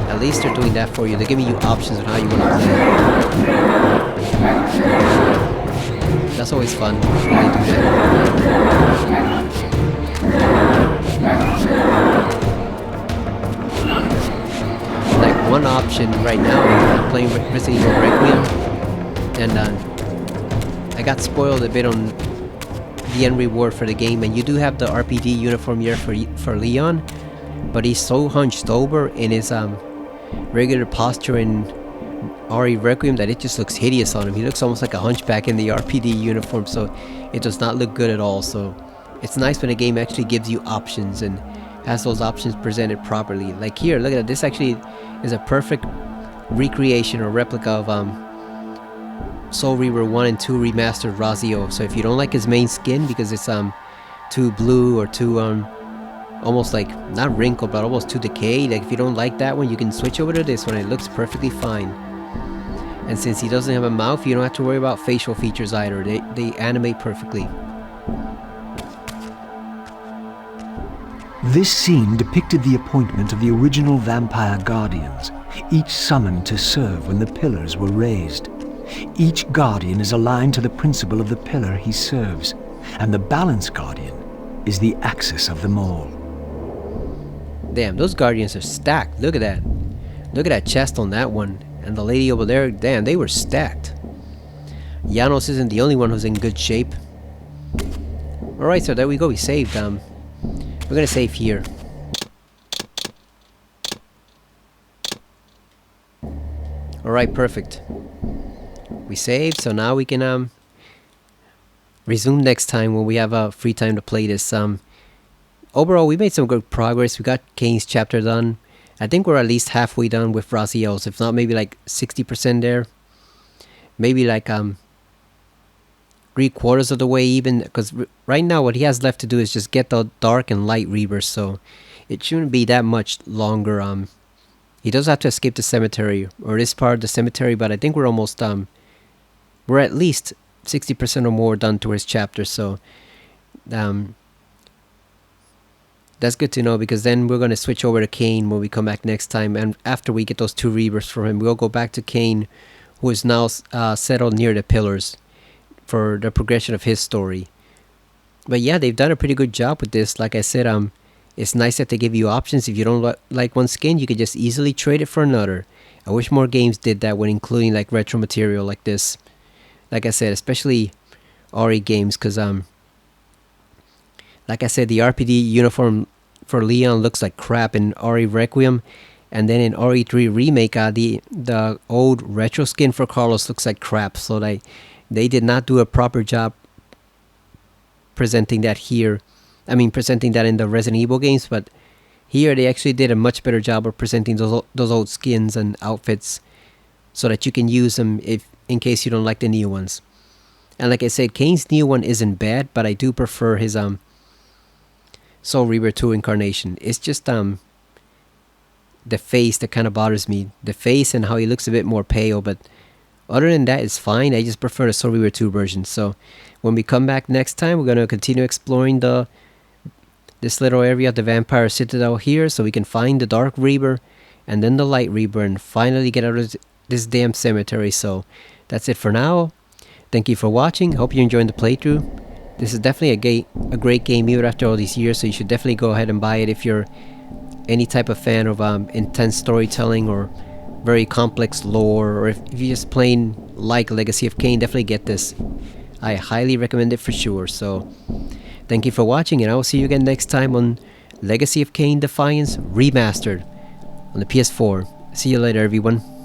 at least they're doing that for you. They're giving you options on how you want to play. That's always fun when they do that. Like one option right now, I'm playing Resident Evil Requiem, and I got spoiled a bit on the end reward for the game, and you do have the RPD uniform here for Leon, but he's so hunched over in his regular posture in RE Requiem that it just looks hideous on him. He looks almost like a hunchback in the RPD uniform, so it does not look good at all. So it's nice when a game actually gives you options and has those options presented properly. Like here, look at that. This actually is a perfect recreation or replica of Soul Reaver 1 and 2 remastered Raziel. So if you don't like his main skin because it's too blue or too almost like not wrinkled but almost too decayed, like if you don't like that one, you can switch over to this one. It looks perfectly fine. And since he doesn't have a mouth, you don't have to worry about facial features either. They animate perfectly. This scene depicted the appointment of the original vampire guardians, each summoned to serve when the pillars were raised. Each guardian is aligned to the principle of the pillar he serves, and the balance guardian is the axis of them all. Damn, those guardians are stacked. Look at that. Look at that chest on that one. And the lady over there, damn, they were stacked. Janos isn't the only one who's in good shape. Alright, so there we go. We saved. We're gonna save here. Alright, perfect. We saved, so now we can resume next time when we have free time to play this. Overall, we made some good progress. We got Kain's chapter done. I think we're at least halfway done with Raziel's, if not maybe like 60% there. Maybe like 3/4 of the way even, because right now what he has left to do is just get the dark and light reavers, so it shouldn't be that much longer. He does have to escape the cemetery, or this part of the cemetery, but I think we're almost we're at least 60% or more done to his chapter, so that's good to know, because then we're going to switch over to Kain when we come back next time, and after we get those 2 reavers from him, we'll go back to Kain, who is now settled near the pillars for the progression of his story. But yeah, they've done a pretty good job with this. Like I said, it's nice that they give you options. If you don't like one skin, you can just easily trade it for another. I wish more games did that when including like retro material like this. Like I said, especially RE games, because like I said, the RPD uniform for Leon looks like crap in RE Requiem, and then in RE3 Remake, the old retro skin for Carlos looks like crap. So they did not do a proper job presenting that here. I mean, presenting that in the Resident Evil games, but here they actually did a much better job of presenting those old skins and outfits, so that you can use them in case you don't like the new ones. And like I said, Kain's new one isn't bad, but I do prefer his Soul Reaver 2 incarnation. It's just the face that kind of bothers me. The face and how he looks a bit more pale, but other than that, it's fine. I just prefer the Soul Reaver 2 version. So when we come back next time, we're going to continue exploring this little area of the Vampire Citadel here, so we can find the Dark Reaver and then the Light Reaver and finally get out of this damn cemetery. So that's it for now. Thank you for watching. Hope you're enjoying the playthrough. This is definitely a great game even after all these years, so you should definitely go ahead and buy it if you're any type of fan of intense storytelling or very complex lore, or if you just plain like Legacy of Kain, definitely get this. I highly recommend it for sure. So thank you for watching, and I will see you again next time on Legacy of Kain Defiance Remastered. on the PS4. See you later, everyone.